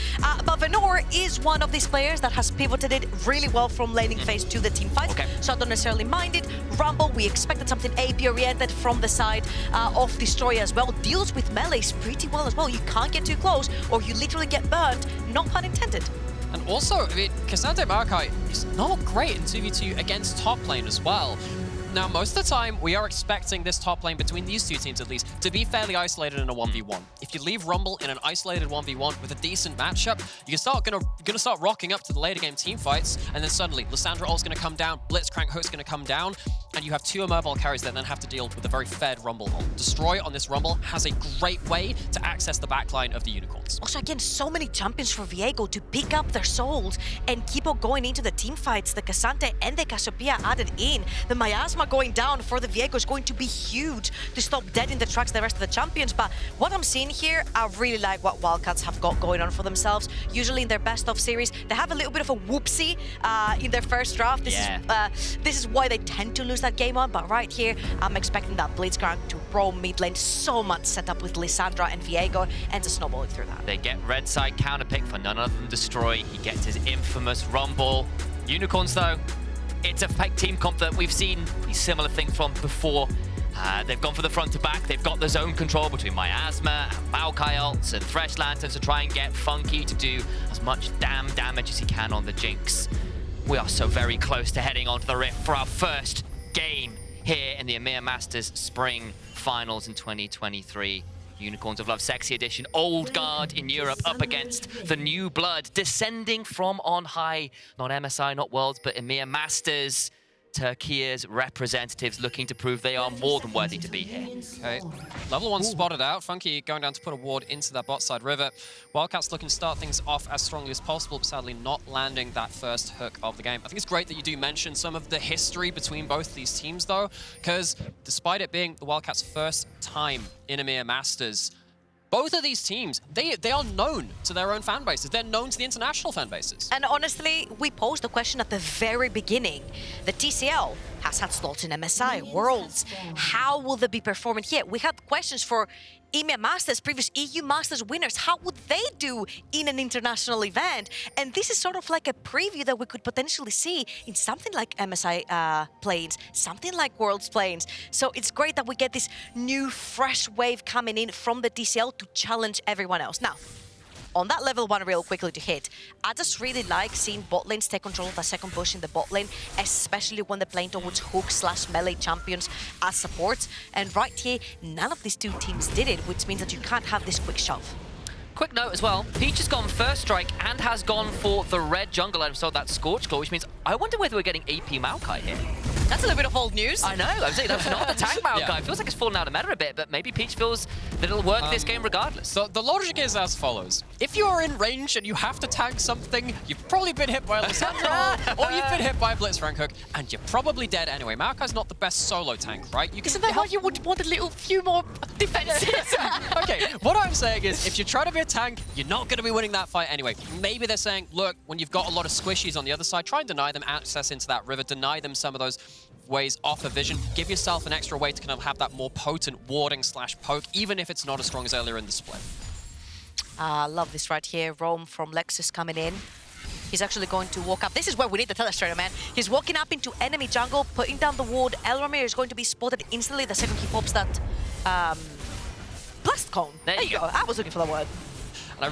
But Venour is one of these players that has pivoted it really well from laning phase to the team fight, so I don't necessarily mind it. Rumble, we expected something AP-oriented from the side of Destroyer as well. Deals with melees pretty well as well. You can't get too close, or you literally get burned, no pun intended. And also, Cassante Maokai is not great in 2v2 against top lane as well. Now, most of the time, we are expecting this top lane, between these two teams at least, to be fairly isolated in a 1v1. If you leave Rumble in an isolated 1v1 with a decent matchup, you're gonna start rocking up to the later game team fights, and then suddenly, Lissandra ult's gonna come down, Blitzcrank hook's gonna come down. and you have two immobile carries that then have to deal with a very fed Rumble ult. Destroy on this Rumble has a great way to access the backline of the Unicorns. Also, again, so many champions for Viego to pick up their souls and keep on going into the team fights. The Cassante and the Cassiopeia added in. The Miasma going down for the Viego is going to be huge to stop dead in the tracks the rest of the champions. But what I'm seeing here, I really like what Wildcats have got going on for themselves. Usually in their best of series, they have a little bit of a whoopsie in their first draft. This is why they tend to lose that game on. But right here, I'm expecting that Blitzcrank to roam mid lane. So much set up with Lissandra and Viego, and to snowball it through that. They get red side counterpick for none other than Destroy. He gets his infamous Rumble. Unicorns, though, it's a fake team comp that we've seen pretty similar thing from before. They've gone for the front to back. They've got the zone control between Miasma and Maokai ults and Thresh lanterns to try and get Funky to do as much damn damage as he can on the Jinx. We are so very close to heading onto the Rift for our first game here in the EMEA Masters Spring Finals in 2023. Unicorns of Love Sexy Edition, Old Guard in Europe up against the New Blood, descending from on high. Not MSI, not Worlds, but EMEA Masters. Turkey's representatives looking to prove they are more than worthy to be here. Okay, level 1 spotted out. Funky going down to put a ward into that bot side river. Wildcats looking to start things off as strongly as possible, but sadly not landing that first hook of the game. I think it's great that you do mention some of the history between both these teams, though, because despite it being the Wildcats' first time in EMEA Masters, both of these teams, they are known to their own fan bases. They're known to the international fan bases. And honestly, we posed the question at the very beginning. The TCL has had slots in MSI, Worlds. How will they be performing here? We had questions for EMEA Masters, previous EU Masters winners. How would they do in an international event? And this is sort of like a preview that we could potentially see in something like MSI planes, something like Worlds planes. So it's great that we get this new, fresh wave coming in from the TCL to challenge everyone else. Now, on that level 1 real quickly to hit, I just really like seeing bot lanes take control of the second push in the bot lane, especially when they're playing towards hook/melee champions as supports. And right here, none of these two teams did it, which means that you can't have this quick shove. Quick note as well, Peach has gone first strike and has gone for the red jungle item, so that Scorch Claw, which means I wonder whether we're getting AP Maokai here. That's a little bit of old news. I know, I was saying that's not the tank Maokai. Yeah. It feels like it's fallen out of meta a bit, but maybe Peach feels that it'll work this game regardless. So the logic is as follows. If you are in range and you have to tag something, you've probably been hit by a Lissandra or you've been hit by a Blitzcrank hook, and you're probably dead anyway. Maokai's not the best solo tank, right? Isn't that why you would want a few more defenses? Okay, what I'm saying is, if you try to be a tank, you're not going to be winning that fight anyway. Maybe they're saying, look, when you've got a lot of squishies on the other side, try and deny them access into that river, deny them some of those ways off of vision, give yourself an extra way to kind of have that more potent warding/poke, even if it's not as strong as earlier in the split. I love this right here. Roam from Lekcyc coming in. He's actually going to walk up. This is where we need the telestrator, man. He's walking up into enemy jungle, putting down the ward. Elramir is going to be spotted instantly the second he pops that blast cone. There you go. I was looking for the word. And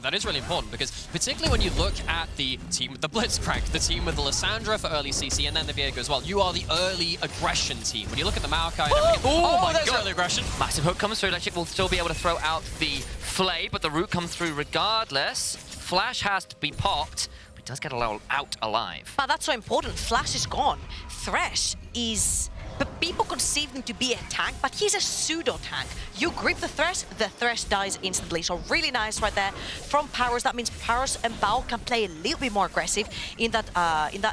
that is really important, because particularly when you look at the team with the Blitzcrank, the team with the Lissandra for early CC, and then the Viego as well, you are the early aggression team. When you look at the Maokai, oh my god, early aggression. Massive hook comes through. Lekcyc will still be able to throw out the flay, but the root comes through regardless. Flash has to be popped, but he does get out alive. But that's so important. Flash is gone. Thresh is... But people conceive him to be a tank, but he's a pseudo-tank. You grip the Thresh dies instantly. So really nice right there from Parus. That means Parus and Bao can play a little bit more aggressive in that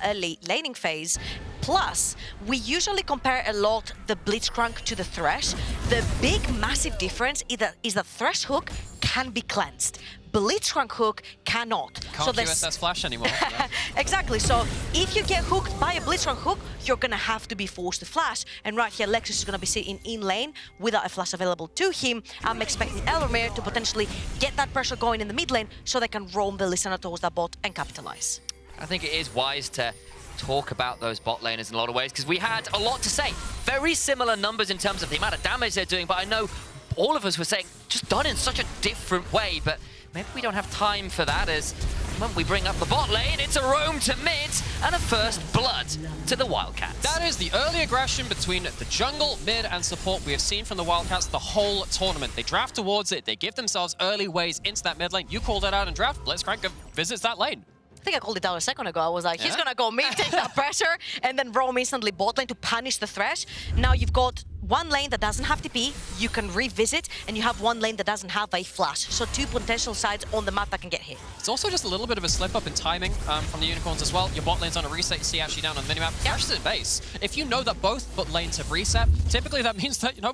early laning phase. Plus, we usually compare a lot the Blitzcrank to the Thresh. The big, massive difference is that Thresh hook can be cleansed. Blitzcrank hook cannot. Can't QSS flash anymore. Yeah. Exactly. So if you get hooked by a Blitzcrank hook, you're gonna have to be forced to flash. And right here, Lekcyc is gonna be sitting in lane without a flash available to him. I'm expecting Elramir to potentially get that pressure going in the mid lane so they can roam the Lissandra towards that bot and capitalize. I think it is wise to talk about those bot laners in a lot of ways, because we had a lot to say. Very similar numbers in terms of the amount of damage they're doing, but I know all of us were saying just done in such a different way, but maybe we don't have time for that, as when we bring up the bot lane, it's a roam to mid and a first blood to the Wildcats. That is the early aggression between the jungle, mid, and support we have seen from the Wildcats the whole tournament. They draft towards it, they give themselves early ways into that mid lane. You called it out in draft, Blitzcrank visits that lane. I think I called it out a second ago. I was like, he's gonna go mid, take that pressure, and then roam instantly bot lane to punish the Thresh. Now you've got one lane that doesn't have TP, you can revisit, and you have one lane that doesn't have a flash. So two potential sides on the map that can get hit. It's also just a little bit of a slip up in timing from the Unicorns as well. Your bot lane's on a reset, you see actually down on the minimap. Thresh is in base. If you know that both bot lanes have reset, typically that means that, you know,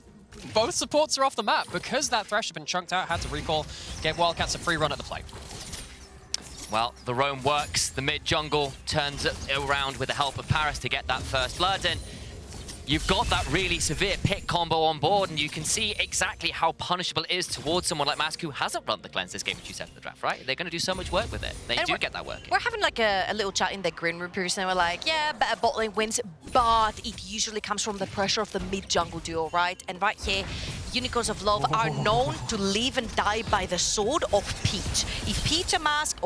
both supports are off the map. Because that Thresh has been chunked out, had to recall, gave Wildcats a free run at the play. Well, the roam works. The mid jungle turns it around with the help of Parus to get that first blood, and you've got that really severe pick combo on board, and you can see exactly how punishable it is towards someone like Mask, who hasn't run the cleanse this game, which you said in the draft, right? They're going to do so much work with it. They do get that work. We're having like a little chat in the green room previously, and we're like, yeah, better bot lane wins, but it usually comes from the pressure of the mid-jungle duo, right? And right here, Unicorns of Love are known to live and die by the sword of Peach. If Peach and Mask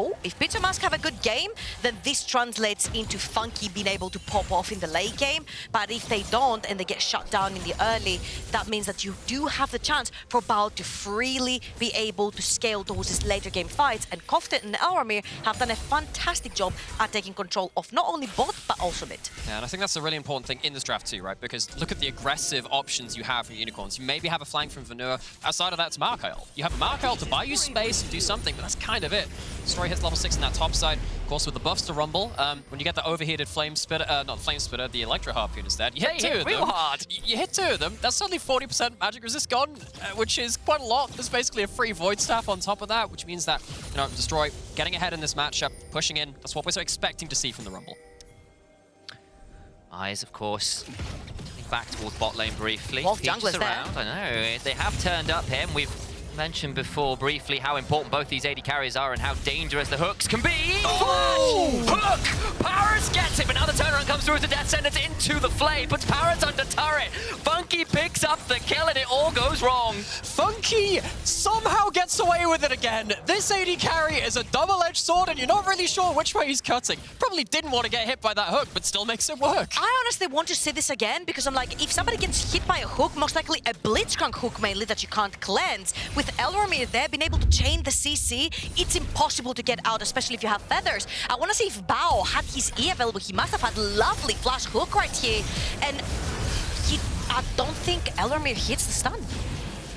have a good game, then this translates into Funky being able to pop off in the late game. But if they don't, and they get shut down in the early, that means that you do have the chance for Bao to freely be able to scale towards his later game fights. And Kofte and Elramir have done a fantastic job at taking control of not only bot, but also mid. Yeah, and I think that's a really important thing in this draft too, right? Because look at the aggressive options you have from Unicorns. You maybe have a flank from Venour. Outside of that, it's Maokai. You have a Maokai to buy you space and do something, but that's kind of it. Destroy hits level 6 in that top side. Of course, with the buffs to Rumble, when you get the overheated Flame Spitter, not Flame Spitter, the Electro Harpoon instead, you hit two of them. Real hard. You hit two of them, that's suddenly 40% magic resist gone, which is quite a lot. There's basically a free Void Staff on top of that, which means that, you know, Destroy getting ahead in this matchup, pushing in, that's what we're so expecting to see from the Rumble. Eyes, of course, back towards bot lane briefly. Wolf junglers around. I know, they have turned up here, and we've mentioned before briefly how important both these AD carries are and how dangerous the hooks can be. Oh! Hook! Parus gets it, but now the turnaround comes through as the Death Sentence into the flame, puts Parus under turret. Funky picks up the kill, and it all goes wrong. Funky somehow gets away with it again. This AD carry is a double-edged sword, and you're not really sure which way he's cutting. Probably didn't want to get hit by that hook, but still makes it work. I honestly want to see this again, because I'm like, if somebody gets hit by a hook, most likely a Blitzcrank hook mainly that you can't cleanse, with Elramir there being able to chain the CC, it's impossible to get out, especially if you have feathers. I want to see if Bao had his E available. He must have had lovely flash hook right here, and I don't think Elramir hits the stun.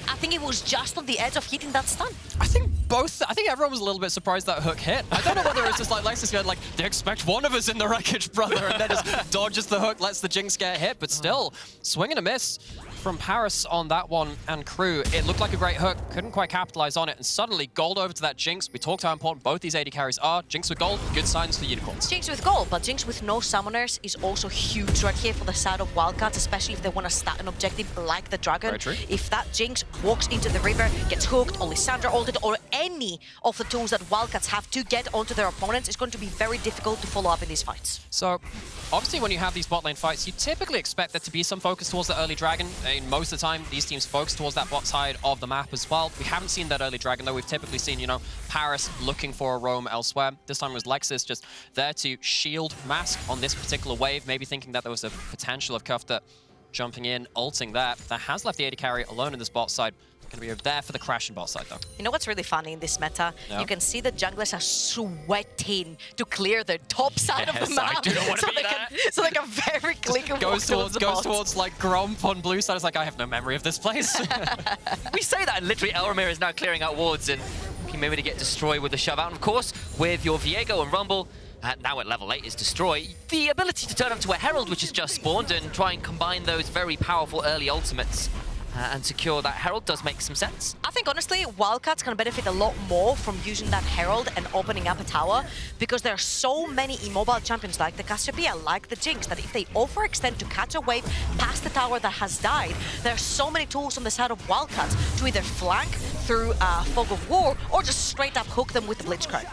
I think it was just on the edge of hitting that stun. I think everyone was a little bit surprised that hook hit. I don't know whether it's just like Lekcyc said, like, they expect one of us in the wreckage, brother, and then just dodges the hook, lets the Jinx get hit, but still, swing and a miss from Parus on that one and crew. It looked like a great hook, couldn't quite capitalize on it, and suddenly gold over to that Jinx. We talked how important both these AD carries are. Jinx with gold, good signs for Unicorns. Jinx with gold, but Jinx with no summoners is also huge right here for the side of Wildcats, especially if they want to start an objective like the Dragon. Very true. If that Jinx walks into the river, gets hooked, or Lissandra ulted, or any of the tools that Wildcats have to get onto their opponents, it's going to be very difficult to follow up in these fights. So, obviously when you have these bot lane fights, you typically expect there to be some focus towards the early Dragon. And most of the time, these teams focus towards that bot side of the map as well. We haven't seen that early Dragon, though. We've typically seen, you know, Parus looking for a roam elsewhere. This time it was Lekcyc just there to shield Mask on this particular wave, maybe thinking that there was a potential of Kofte jumping in, ulting there. That has left the AD carry alone in this bot side. Going to be over there for the crash in bot side, though. You know what's really funny in this meta? Yeah. You can see the junglers are sweating to clear the top side of the map. I do not want to be so they can very quickly goes towards like Gromp on blue side. It's like, I have no memory of this place. We say that, and literally Elramir is now clearing out wards and looking maybe to get destroyed with the shove out. And of course, with your Viego and Rumble, now at level 8 is Destroy, the ability to turn up to a Herald which has just spawned and try and combine those very powerful early ultimates and secure that Herald does make some sense. I think honestly, Wildcats can benefit a lot more from using that Herald and opening up a tower, because there are so many immobile champions like the Cassiopeia, like the Jinx, that if they overextend to catch a wave past the tower that has died, there are so many tools on the side of Wildcats to either flank through Fog of War or just straight up hook them with the Blitzcrank.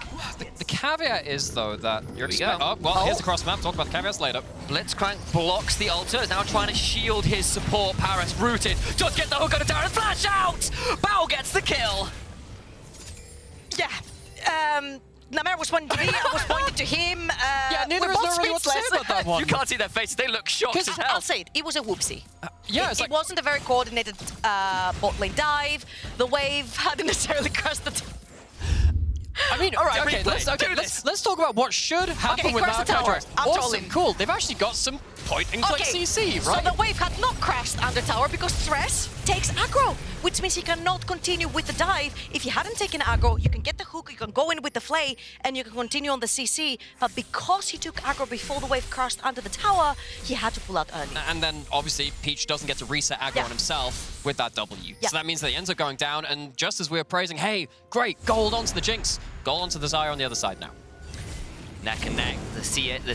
The caveat is, though, that you're expecting... Oh, well, here's the cross map. Talk about the caveats later. Blitzcrank blocks the altar, is now trying to shield his support. Parus rooted. Just get the hook on the tower and flash out! Bao gets the kill. Yeah. Namera was pointing to me, I was pointing to him. Yeah, neither of us know really what to say about that one. You can't see their faces, they look shocked as hell. I'll say it was a whoopsie. Yeah, it wasn't a very coordinated bot lane dive. The wave hadn't necessarily crossed the... I mean, all right, okay, let's talk about what should happen with crash the Maokai. tower. I'm Awesome, trolling. cool. They've actually got some point-and-click CC, right? So the wave had not crashed under tower because Thresh takes aggro, which means he cannot continue with the dive. If he hadn't taken aggro, you can get the hook, you can go in with the flay, and you can continue on the CC. But because he took aggro before the wave crashed under the tower, he had to pull out early. And then, obviously, Peach doesn't get to reset aggro on himself with that W. So that means that he ends up going down, and just as we were praising, hey, great, gold onto the Jinx, gold onto the Xayah on the other side now. Neck and neck, the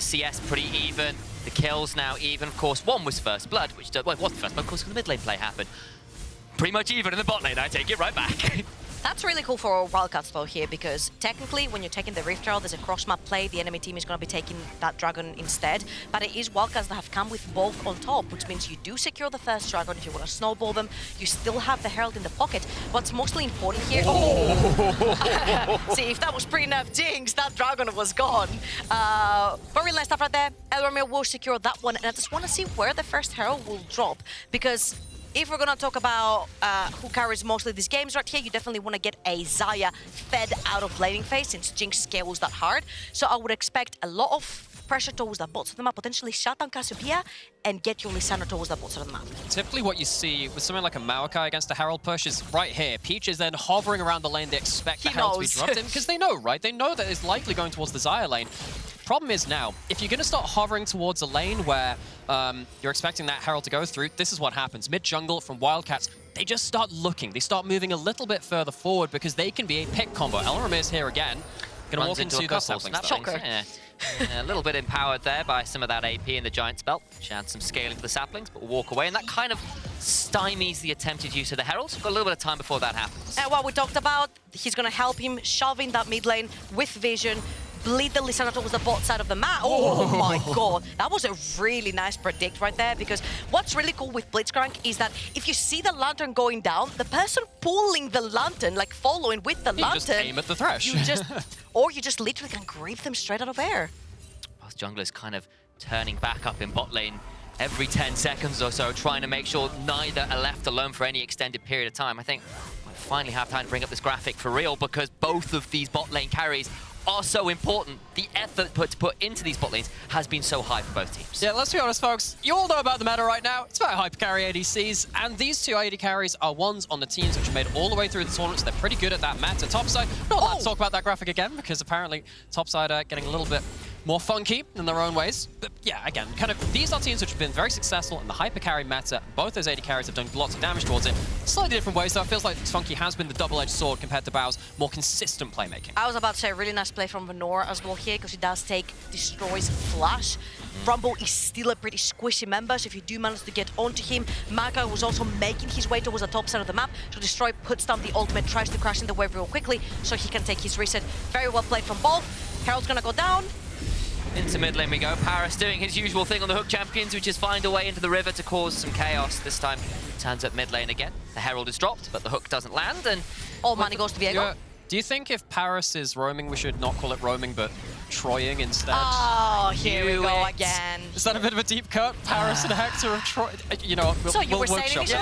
CS pretty even, the kills now even. Of course, one was first blood, which well, it wasn't first blood, of course, when the mid lane play happened. Pretty much even in the bot lane, I take it right back. That's really cool for Wildcats though here, because technically when you're taking the Rift Herald, there's a cross-map play. The enemy team is going to be taking that Dragon instead. But it is Wildcats that have come with both on top, which means you do secure the first Dragon. If you want to snowball them, you still have the Herald in the pocket. What's mostly important here... See, if that was pre-nerf Jinx, that Dragon was gone. But really nice stuff right there. Elramir will secure that one, and I just want to see where the first Herald will drop, because if we're gonna talk about who carries mostly these games right here, you definitely want to get a Xayah fed out of laning phase since Jinx scales that hard. So I would expect a lot of pressure towards that bot side of the map, potentially shut down Cassiopeia and get your Lissandra towards that bot side of the map. Typically what you see with something like a Maokai against a Herald push is right here. Peach is then hovering around the lane. They expect the Herald to be dropped in because they know, right? They know that it's likely going towards the Xayah lane. Problem is now, if you're going to start hovering towards a lane where you're expecting that Herald to go through, this is what happens. Mid-jungle from Wildcats, they just start looking. They start moving a little bit further forward because they can be a pick combo. Elramir's here again. Going to walk into those saplings. Shocker. Yeah. A little bit empowered there by some of that AP in the Giant's Belt. She had some scaling for the saplings, but will walk away, and that kind of stymies the attempted use of the Herald. Got a little bit of time before that happens. And what we talked about, he's going to help him shove in that mid lane with vision, bleed the Lissandra towards the bot side of the map. Oh my god, that was a really nice predict right there, because what's really cool with Blitzcrank is that if you see the lantern going down, the person pulling the lantern, like following with the lantern, just aim at the Thresh. Or you just literally can grip them straight out of air. Both junglers kind of turning back up in bot lane every 10 seconds or so, trying to make sure neither are left alone for any extended period of time. I think I finally have time to bring up this graphic for real, because both of these bot lane carries are so important. The effort put into these bot lanes has been so high for both teams. Yeah, let's be honest, folks. You all know about the meta right now. It's about hyper carry ADCs, and these two AD carries are ones on the teams which have made all the way through the tournament, so they're pretty good at that meta. Topside, not allowed to talk about that graphic again, because apparently Topside are getting a little bit more funky in their own ways. But yeah, again, kind of these are teams which have been very successful in the hyper carry meta. Both those AD carries have done lots of damage towards it. Slightly different ways, though. It feels like Funky has been the double-edged sword compared to Bao's more consistent playmaking. I was about to say a really nice play from Venour as well here, because he does take Destroy's flash. Rumble is still a pretty squishy member, so if you do manage to get onto him, Maokai was also making his way towards the top side of the map, so Destroy puts down the ultimate, tries to crash in the wave real quickly, so he can take his reset. Very well played from both. Herald's gonna go down. Into mid lane we go. Parus doing his usual thing on the Hook champions, which is find a way into the river to cause some chaos. This time turns up mid lane again. The Herald is dropped, but the Hook doesn't land, and all money goes to Viego. Do you think if Parus is roaming, we should not call it roaming, but Troying instead? Oh, here we go again. Is that a bit of a deep cut? Parus and Hector of Troy. You know, so you were saying it,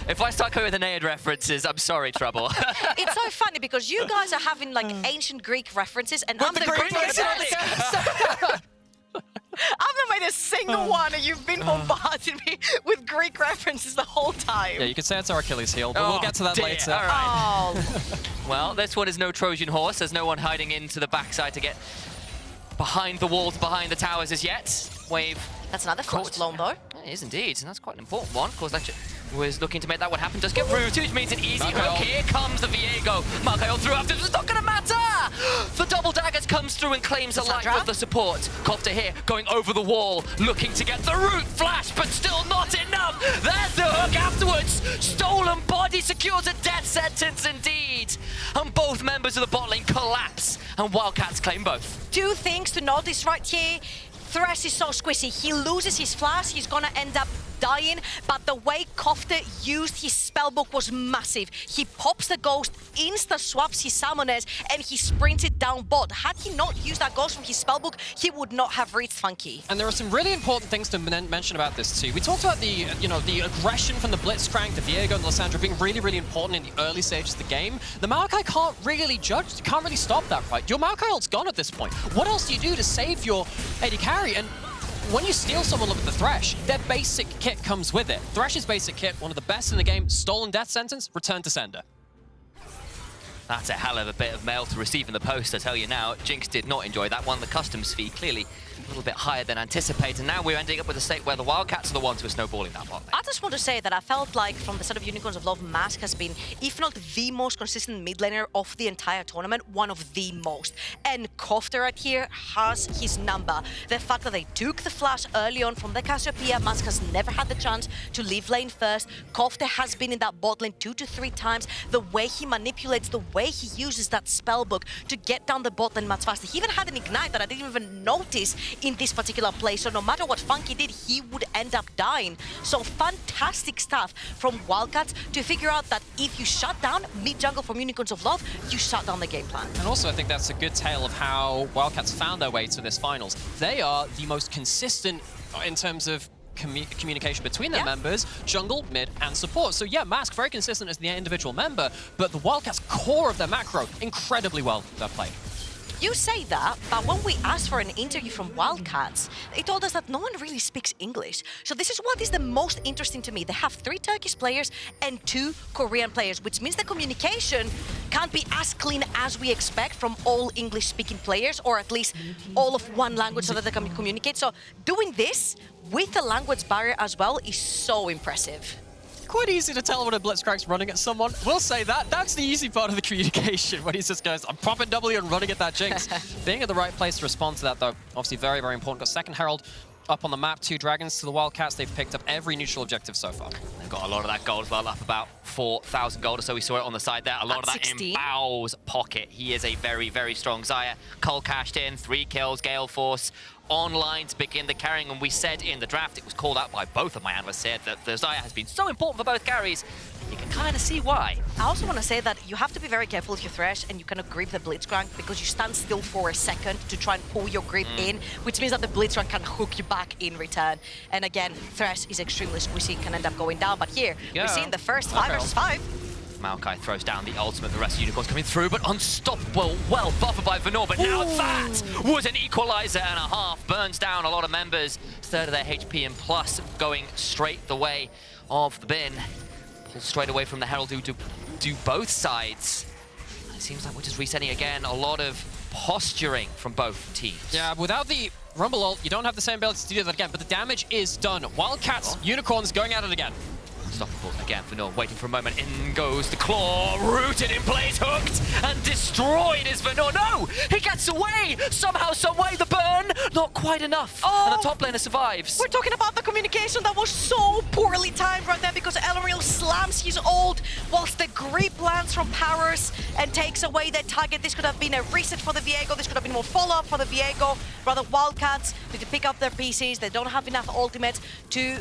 If I start coming with Aeneid references, I'm sorry, Trouble. It's so funny because you guys are having like ancient Greek references, and I'm the Greek I've not made a single one, and you've been bombarding me with Greek references the whole time. Yeah, you could say it's our Achilles heel, but we'll get to that later. All right. Well, this one is no Trojan horse. There's no one hiding into the backside to get behind the walls, behind the towers as yet. Wave. That's another first blown, though. It is indeed, and that's quite an important one. Of course, Lekcyc was looking to make that one happen. Does get rooted, which means an easy hook. Here comes the Viego. Maokai through after. It's not going to matter! The double daggers comes through and claims a life of the support. Kofte here, going over the wall, looking to get the root flash, but still not enough. There's the hook afterwards. Stolen body secures a death sentence indeed. And both members of the bot lane collapse, and Wildcats claim both. Two things to notice right here. Thresh is so squishy. He loses his flash. He's gonna end up dying, but the way Kofte used his spellbook was massive. He pops the ghost, insta-swaps his summoners, and he sprinted down bot. Had he not used that ghost from his spellbook, he would not have reached Funky. And there are some really important things to mention about this too. We talked about the, the aggression from the Blitzcrank, the Viego, and the Lissandra being really, really important in the early stages of the game. The Maokai can't really judge, can't really stop that, right? Your Maokai ult's gone at this point. What else do you do to save your AD carry? And when you steal someone, look at the Thresh, their basic kit comes with it. Thresh's basic kit, one of the best in the game, stolen death sentence, return to sender. That's a hell of a bit of mail to receive in the post, I tell you now. Jinx did not enjoy that one. The customs fee clearly a little bit higher than anticipated. Now we're ending up with a state where the Wildcats are the ones who are snowballing that bot lane. I just want to say that I felt like from the start of Unicorns of Love, Mask has been, if not the most consistent mid laner of the entire tournament, one of the most. And Kofte right here has his number. The fact that they took the flash early on from the Cassiopeia, Mask has never had the chance to leave lane first. Kofte has been in that bot lane 2 to 3 times. The way he manipulates, the way he uses that spellbook to get down the bot lane much faster. He even had an ignite that I didn't even notice in this particular play, so no matter what Funky did, he would end up dying. So fantastic stuff from Wildcats to figure out that if you shut down mid-jungle from Unicorns of Love, you shut down the game plan. And also I think that's a good tale of how Wildcats found their way to this finals. They are the most consistent in terms of communication between their members, jungle, mid, and support. So yeah, Mask very consistent as the individual member, but the Wildcats' core of their macro, incredibly well they're played. You say that, but when we asked for an interview from Wildcats, they told us that no one really speaks English. So this is what is the most interesting to me. They have 3 Turkish players and 2 Korean players, which means the communication can't be as clean as we expect from all English-speaking players, or at least all of one language so that they can communicate. So doing this with the language barrier as well is so impressive. Quite easy to tell when a Blitzcrank's running at someone. We'll say that. That's the easy part of the communication, when he just goes, I'm popping W and running at that Jinx. Being at the right place to respond to that, though, obviously very, very important. Got second Herald up on the map, 2 dragons to the Wildcats. They've picked up every neutral objective so far. They've got a lot of that gold as well, up about 4,000 gold or so. We saw it on the side there. A lot of that 16. in Bao's pocket. He is a very, very strong Xayah. Cole cashed in, 3 kills, Gale Force online to begin the carrying, and we said in the draft, it was called out by both of my analysts here, that the Xayah has been so important for both carries. You can kind of see why. I also want to say that you have to be very careful with your Thresh, and you cannot grip the Blitzcrank because you stand still for a second to try and pull your grip in, which means that the Blitzcrank can hook you back in return. And again, Thresh is extremely squishy, can end up going down, but here, we're seeing the first 5 versus 5. Maokai throws down the ultimate, the rest of Unicorns coming through, but unstoppable, well buffered by Venour, but now that was an equalizer and a half, burns down a lot of members, 1/3 of their HP and plus going straight the way of the bin. Pulls straight away from the Herald who do both sides. It seems like we're just resetting again, a lot of posturing from both teams. Yeah, without the Rumble ult, you don't have the same ability to do that again, but the damage is done. Wildcats, Unicorns going at it again. Unstoppable again, Venour waiting for a moment. In goes the claw, rooted in place, hooked and destroyed is Venour. No, he gets away somehow, some way. The burn, not quite enough. And the top laner survives. We're talking about the communication that was so poorly timed right there because Elramir slams his ult whilst the grip lands from Parus and takes away their target. This could have been a reset for the Viego. This could have been more follow-up for the Viego. Rather, Wildcats need to pick up their pieces. They don't have enough ultimates to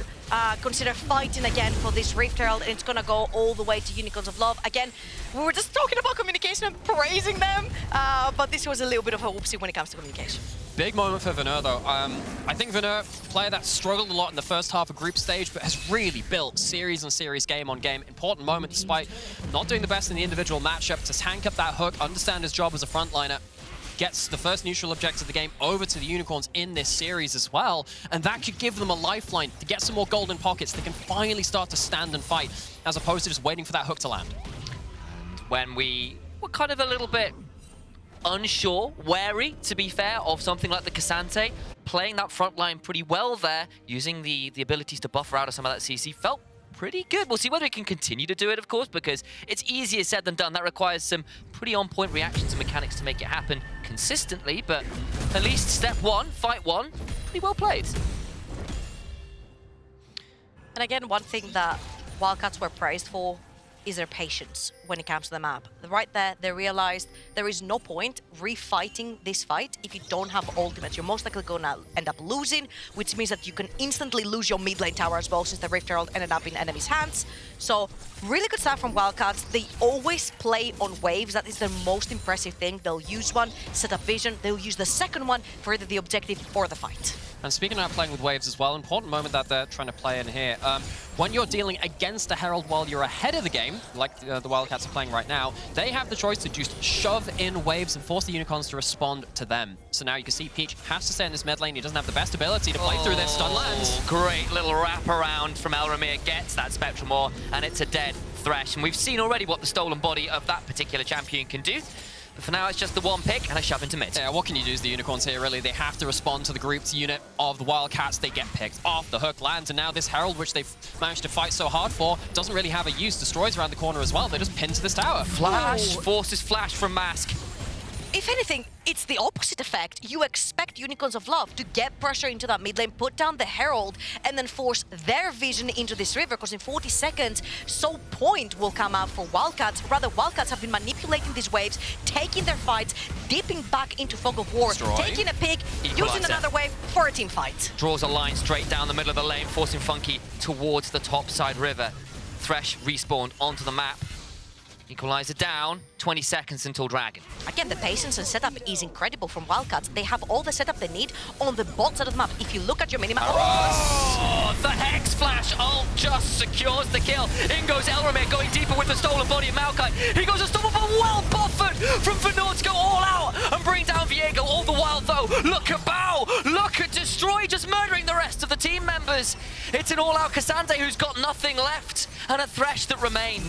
consider fighting again for this Rift Herald, and it's gonna go all the way to Unicorns of Love. Again, we were just talking about communication and praising them, but this was a little bit of a whoopsie when it comes to communication. Big moment for Venour, though. I think Venour, player that struggled a lot in the first half of group stage, but has really built series and series, game on game. Important moment, despite not doing the best in the individual matchup, to tank up that hook, understand his job as a frontliner. Gets the first neutral objective of the game over to the Unicorns in this series as well, and that could give them a lifeline to get some more golden pockets. They can finally start to stand and fight, as opposed to just waiting for that hook to land. And when we were kind of a little bit unsure, wary, to be fair, of something like the Cassante, playing that front line pretty well there, using the abilities to buffer out of some of that CC, felt pretty good. We'll see whether we can continue to do it, of course, because it's easier said than done. That requires some pretty on-point reactions and mechanics to make it happen consistently, but at least step 1, fight 1, pretty well played. And again, one thing that Wildcats were praised for is their patience when it comes to the map. Right there, they realized there is no point refighting this fight if you don't have ultimates. You're most likely gonna end up losing, which means that you can instantly lose your mid lane tower as well, since the Rift Herald ended up in enemies' hands. So really good stuff from Wildcats. They always play on waves. That is their most impressive thing. They'll use one, set up vision, they'll use the second one for either the objective or the fight. And speaking about playing with waves as well, important moment that they're trying to play in here. When you're dealing against a Herald while you're ahead of the game, like the Wildcats are playing right now, they have the choice to just shove in waves and force the Unicorns to respond to them. So now you can see Peach has to stay in this mid lane. He doesn't have the best ability to play through this stun lands. Great little wrap around from Elramir, gets that Spectral Maw, and it's a dead Thresh. And we've seen already what the stolen body of that particular champion can do. But for now, it's just the one pick and a shove into mid. Yeah, what can you do as the Unicorns here, really? They have to respond to the grouped unit of the Wildcats. They get picked off, the hook lands, and now this Herald, which they've managed to fight so hard for, doesn't really have a use. Destroys around the corner as well. They just pin to this tower. Flash, forces flash from Mask. If anything, it's the opposite effect. You expect Unicorns of Love to get pressure into that mid lane, put down the Herald, and then force their vision into this river, because in 40 seconds, Soul Point will come out for Wildcats. Rather, Wildcats have been manipulating these waves, taking their fights, dipping back into Fog of War, taking a pick, using another wave for a team fight. Draws a line straight down the middle of the lane, forcing Funky towards the top side river. Thresh respawned onto the map. Equalizer down, 20 seconds until Dragon. Again, the patience and setup is incredible from Wildcats. They have all the setup they need on the bot side of the map. If you look at your minimap... Oh, the Hex Flash ult just secures the kill. In goes Elramir, going deeper with the stolen body of Maokai. He goes unstoppable, well buffered from Venour to go all out and bring down Viego. All the while, though, look at Bao, look at Destroy, just murdering the rest of the team members. It's an all-out Cassandre who's got nothing left, and a Thresh that remain.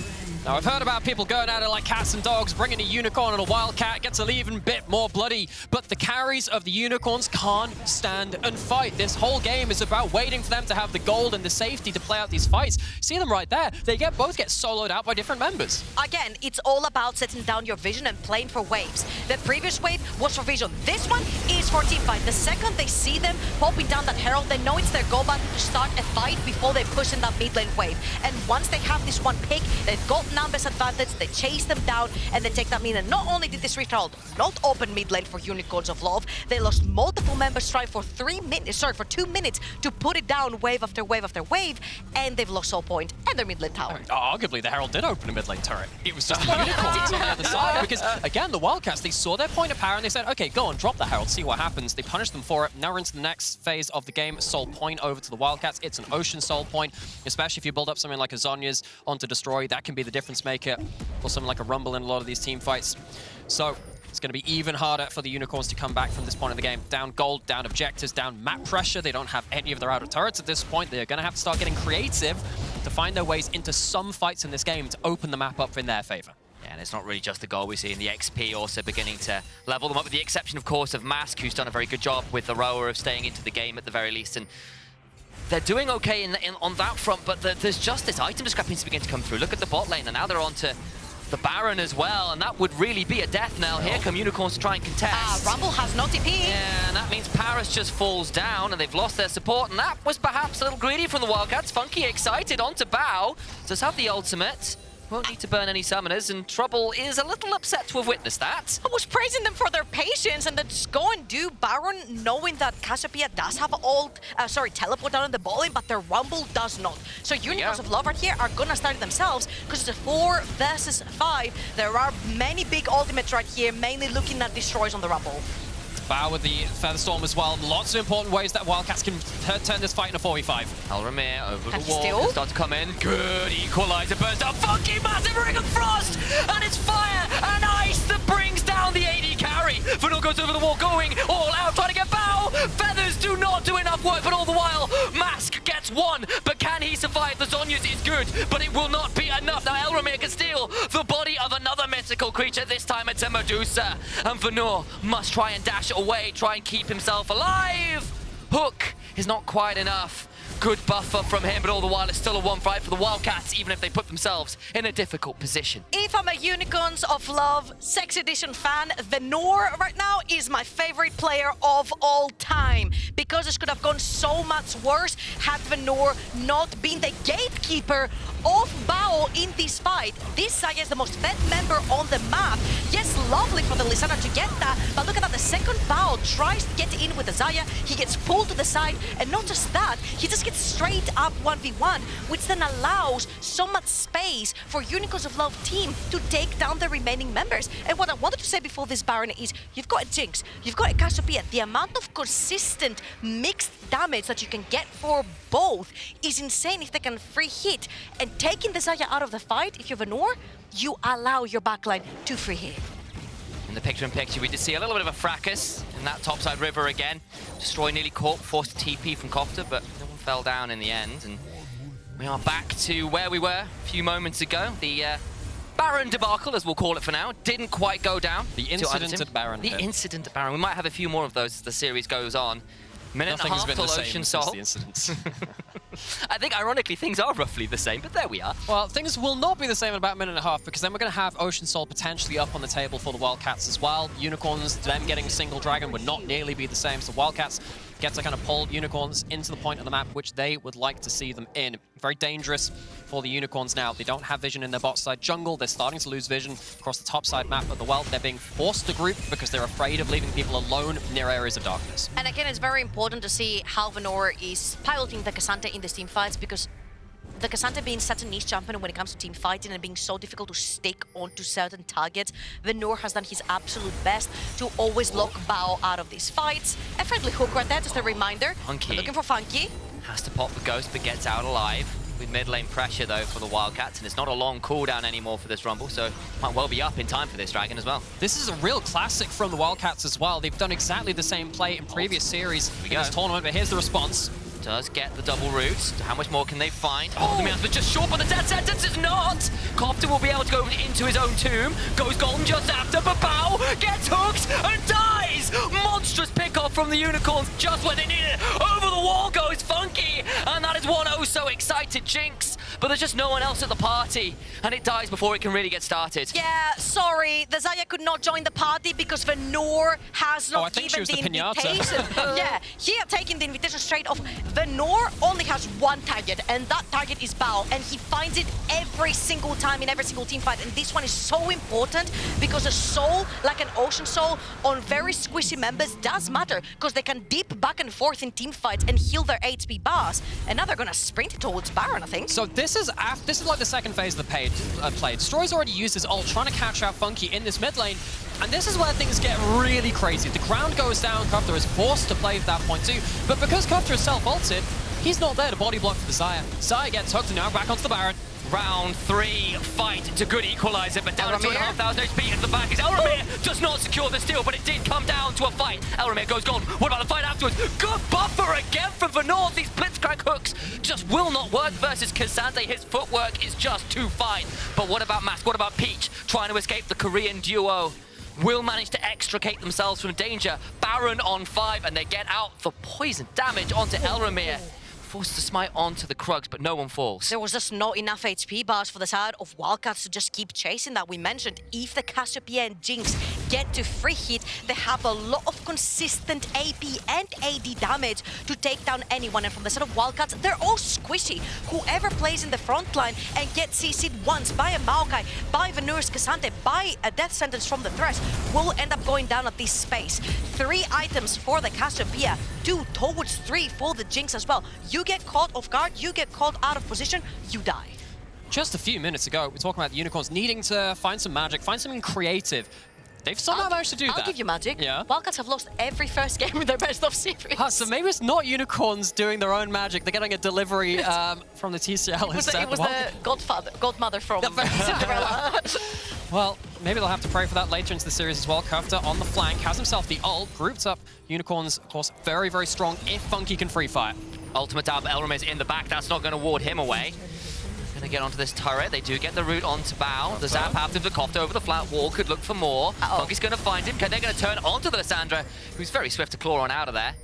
Now, I've heard about people going at it like cats and dogs, bringing a Unicorn and a Wildcat gets an even bit more bloody, but the carries of the Unicorns can't stand and fight. This whole game is about waiting for them to have the gold and the safety to play out these fights. See them right there. They both get soloed out by different members. Again, it's all about setting down your vision and playing for waves. The previous wave was for vision. This one is for team fight. The second they see them popping down that Herald, they know it's their goal button to start a fight before they push in that mid lane wave. And once they have this one pick, they've got numbers advantage, they chase them down, and they take that mid. And not only did this Rift Herald not open mid lane for Unicorns of Love, they lost multiple members trying for 2 minutes to put it down wave after wave after wave, and they've lost Soul Point and their mid lane tower. Arguably, the Herald did open a mid lane turret. It was just the Unicorns on the other side, because again, the Wildcats, they saw their point of power and they said, okay, go on, drop the Herald, see what happens. They punished them for it. Now we're into the next phase of the game. Soul Point over to the Wildcats. It's an Ocean Soul Point, especially if you build up something like a Zhonya's onto Destroy. That can be the difference maker, or something like a Rumble in a lot of these team fights. So it's going to be even harder for the Unicorns to come back from this point in the game. Down gold, down objectives, down map pressure. They don't have any of their outer turrets at this point. They're going to have to start getting creative to find their ways into some fights in this game to open the map up in their favor. Yeah, and it's not really just the goal. We're seeing the XP also beginning to level them up, with the exception, of course, of Mask, who's done a very good job with the rower of staying into the game at the very least. And they're doing okay on that front, but there's just this item discrepancy beginning to come through. Look at the bot lane, and now they're onto the Baron as well, and that would really be a death knell. Here come Unicorns to try and contest. Rumble has no TP. Yeah, and that means Parus just falls down, and they've lost their support, and that was perhaps a little greedy from the Wildcats. Funky excited onto Bao. Does have the ultimate. Won't need to burn any summoners, and Trouble is a little upset to have witnessed that. I was praising them for their patience, and then just go and do Baron, knowing that Cassiopeia does have teleport down in the ball lane, but their Rumble does not. So Unicorns of Love right here are gonna start it themselves, because it's a 4 versus 5. There are many big ultimates right here, mainly looking at destroys on the Rumble. Bao with the Featherstorm as well. Lots of important ways that Wildcats can turn this fight into 4v5. Elramir over the wall, can start to come in. Good equalizer, burns down. Funky, massive ring of frost! And it's fire and ice that brings down the AD carry. Venour goes over the wall, going all out, trying to get Bao. Feathers do not do enough work, but all the while, Mask gets one. But can he survive? The Zhonya's is good, but it will not be enough. Now Elramir can steal the body of another mythical creature. This time it's a Medusa. And Venour must try and dash away, try and keep himself alive. Hook is not quite enough. Good buffer from him, but all the while it's still a 1-5 for the Wildcats, even if they put themselves in a difficult position. If I'm a Unicorns of Love Sex Edition fan, Venour right now is my favorite player of all time, because this could have gone so much worse had Venour not been the gatekeeper of Bao Bao in this fight. This Xayah is the most fed member on the map. Yes, lovely for the Lissandra to get that, but look at that, the second Bao tries to get in with the Xayah, he gets pulled to the side, and not just that, he just gets straight up 1v1, which then allows so much space for Unicorns of Love team to take down the remaining members. And what I wanted to say before this Baron is, you've got a Jinx, you've got a Cassiopeia, the amount of consistent mixed damage that you can get for both is insane if they can free hit. And taking the Xayah out of the fight, if you're Venour, you allow your backline to free hit. In the picture-in-picture, we did see a little bit of a fracas in that topside river again. Destroy nearly caught, forced a TP from Kofte, but no one fell down in the end. And we are back to where we were a few moments ago. The Baron debacle, as we'll call it for now, didn't quite go down. The incident at Baron. The incident at Baron. We might have a few more of those as the series goes on. Minute and a half till Ocean Soul. The incidents. I think, ironically, things are roughly the same, but there we are. Well, things will not be the same in about a minute and a half, because then we're going to have Ocean Soul potentially up on the table for the Wildcats as well. Unicorns, them getting single dragon would not nearly be the same, so Wildcats get to kind of pull Unicorns into the point of the map which they would like to see them in. Very dangerous for the Unicorns now. They don't have vision in their bot side jungle. They're starting to lose vision across the top side map of the world. They're being forced to group because they're afraid of leaving people alone near areas of darkness. And again, it's very important to see how Venour is piloting the K'Sante in these team fights, because the K'Sante being such a niche champion when it comes to team fighting and being so difficult to stick onto certain targets, Venour has done his absolute best to always lock Bao out of these fights. A friendly hook right there, just a reminder. Funky. Looking for Funky. Has to pop the ghost, but gets out alive. With mid lane pressure, though, for the Wildcats, and it's not a long cooldown anymore for this Rumble, so might well be up in time for this Dragon as well. This is a real classic from the Wildcats as well. They've done exactly the same play in previous series in this tournament, but here's the response. Does get the double root. How much more can they find? Oh, the man's just short, but the death sentence is not! Kofte will be able to go into his own tomb. Goes golden just after, but Bao gets hooked and dies! Monstrous pick-off from the Unicorns just when they need it. Over the wall goes Funky, and that is one oh so excited Jinx. But there's just no one else at the party, and it dies before it can really get started. Yeah, sorry, the Xayah could not join the party because Venour has not given the invitation. Yeah, he had taken the invitation straight off. Venour only has one target, and that target is Bao, and he finds it every single time in every single team fight. And this one is so important because a soul, like an Ocean Soul, on very squishy members does matter, because they can dip back and forth in team fights and heal their HP bars. And now they're gonna sprint towards Baron, I think. So this is like the second phase of the play. Destroy's already used his ult, trying to catch out Funky in this mid lane. And this is where things get really crazy. The ground goes down, Kofte is forced to play at that point too. But because Kofte is self-ulted, he's not there to body block for the Xayah. Xayah gets hooked and now back onto the Baron. Round 3 fight to good equalizer, but down to 2,500 HP at the back is Elramir. Does not secure the steal, but it did come down to a fight. Elramir goes gold. What about the fight afterwards? Good buffer again from Venour. These Blitzcrank hooks just will not work versus K'Sante. His footwork is just too fine. But what about Mask? What about Peach? Trying to escape the Korean duo. Will manage to extricate themselves from danger. Baron on 5, and they get out for poison damage onto Elramir. Forced to smite onto the Krugs, but no one falls. There was just not enough HP bars for the side of Wildcats to just keep chasing that. We mentioned if the Cassiopeia and Jinx get to free hit, they have a lot of consistent AP and AD damage to take down anyone. And from the side of Wildcats, they're all squishy. Whoever plays in the front line and gets CC'd once by a Maokai, by Venour's K'Sante, by a death sentence from the Thresh, will end up going down at this space. 3 items for the Cassiopeia, 2 towards 3 for the Jinx as well. You get caught off guard, you get caught out of position, you die. Just a few minutes ago, we're talking about the Unicorns needing to find some magic, find something creative. They've somehow managed to do that. I'll give you magic. Yeah. Wildcats have lost every first game in their best of series. So maybe it's not Unicorns doing their own magic. They're getting a delivery from the TCL instead. It was the godmother from Cinderella. Well, maybe they'll have to pray for that later into the series as well. Kofte on the flank, has himself the ult, grouped up. Unicorns, of course, very, very strong if Funky can free fire. Ultimate out, Elramir's in the back. That's not going to ward him away. Going to get onto this turret. They do get the root onto Bao. The zap after the Kofte over the flat wall could look for more. Funky's going to find him. They're going to turn onto the Lissandra, who's very swift to claw on out of there.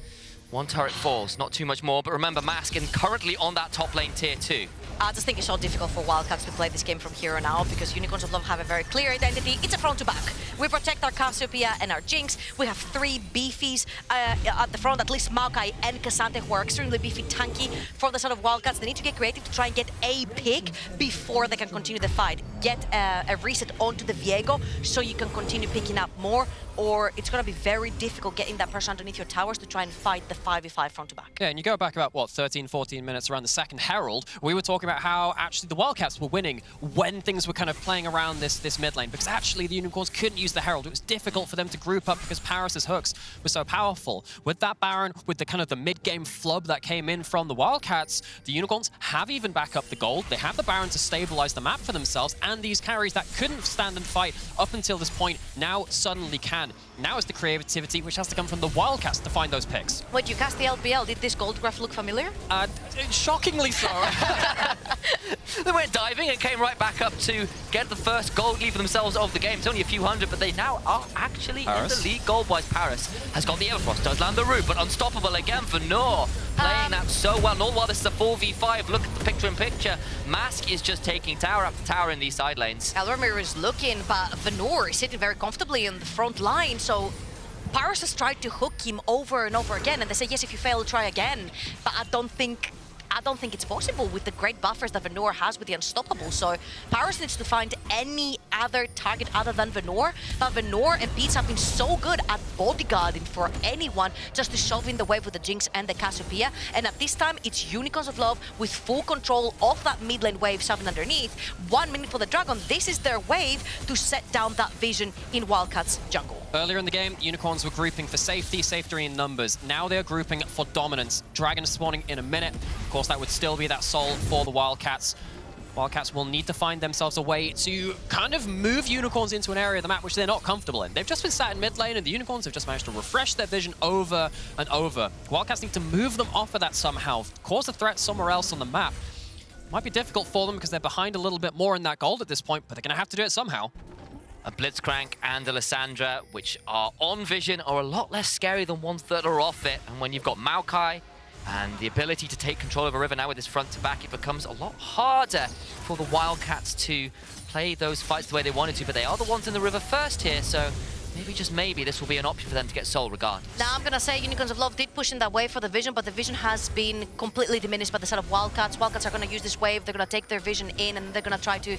1 turret falls, not too much more. But remember, Mask is currently on that top lane tier 2. I just think it's so difficult for Wildcats to play this game from here on out because Unicorns of Love have a very clear identity. It's a front to back. We protect our Cassiopeia and our Jinx. We have 3 beefies at the front, at least Maokai and Cassante, who are extremely beefy, tanky for the side of Wildcats. They need to get creative to try and get a pick before they can continue the fight. Get a reset onto the Viego so you can continue picking up more, or it's going to be very difficult getting that pressure underneath your towers to try and fight the 5v5 front to back. Yeah, and you go back about, what, 13, 14 minutes around the second Herald, we were talking about how actually the Wildcats were winning when things were kind of playing around this mid lane, because actually the Unicorns couldn't use the Herald. It was difficult for them to group up because Parus's hooks were so powerful. With that Baron, with the kind of the mid-game flub that came in from the Wildcats, the Unicorns have even back up the gold. They have the Baron to stabilize the map for themselves, and these carries that couldn't stand and fight up until this point now suddenly can. Now is the creativity which has to come from the Wildcats to find those picks. Wait, you cast the LBL. Did this gold graph look familiar? Shockingly so. They went diving and came right back up to get the first gold lead for themselves of the game. It's only a few hundred, but they now are actually Parus? in the league gold-wise. Parus has got the Everfrost, does land the root, but unstoppable again for Venour. Playing that so well. And all while this is a 4v5, look at the picture-in-picture. Mask is just taking tower after tower in these side lanes. Elramir is looking, but Venour is sitting very comfortably on the front line, so Parus has tried to hook him over and over again, and they say, yes, if you fail, try again. But I don't think it's possible with the great buffers that Venour has with the Unstoppable. So Parus needs to find any other target other than Venour. But Venour and Beats have been so good at bodyguarding for anyone, just to shove in the wave with the Jinx and the Cassiopeia. And at this time, it's Unicorns of Love with full control of that mid lane wave shoving underneath. 1 minute for the Dragon. This is their wave to set down that vision in Wildcats jungle. Earlier in the game, Unicorns were grouping for safety in numbers. Now they're grouping for dominance. Dragon is spawning in a minute. Of course, that would still be that soul for the Wildcats. Wildcats will need to find themselves a way to kind of move Unicorns into an area of the map which they're not comfortable in. They've just been sat in mid lane, and the Unicorns have just managed to refresh their vision over and over. Wildcats need to move them off of that somehow, cause a threat somewhere else on the map. Might be difficult for them because they're behind a little bit more in that gold at this point, but they're going to have to do it somehow. A Blitzcrank and a Lissandra, which are on vision, are a lot less scary than ones that are off it. And when you've got Maokai and the ability to take control of a river now with this front to back, it becomes a lot harder for the Wildcats to play those fights the way they wanted to. But they are the ones in the river first here, so maybe, just maybe, this will be an option for them to get soul regardless. Now I'm gonna say Unicorns of Love did push in that wave for the vision, but the vision has been completely diminished by the side of Wildcats. Wildcats are gonna use this wave, they're gonna take their vision in, and they're gonna try to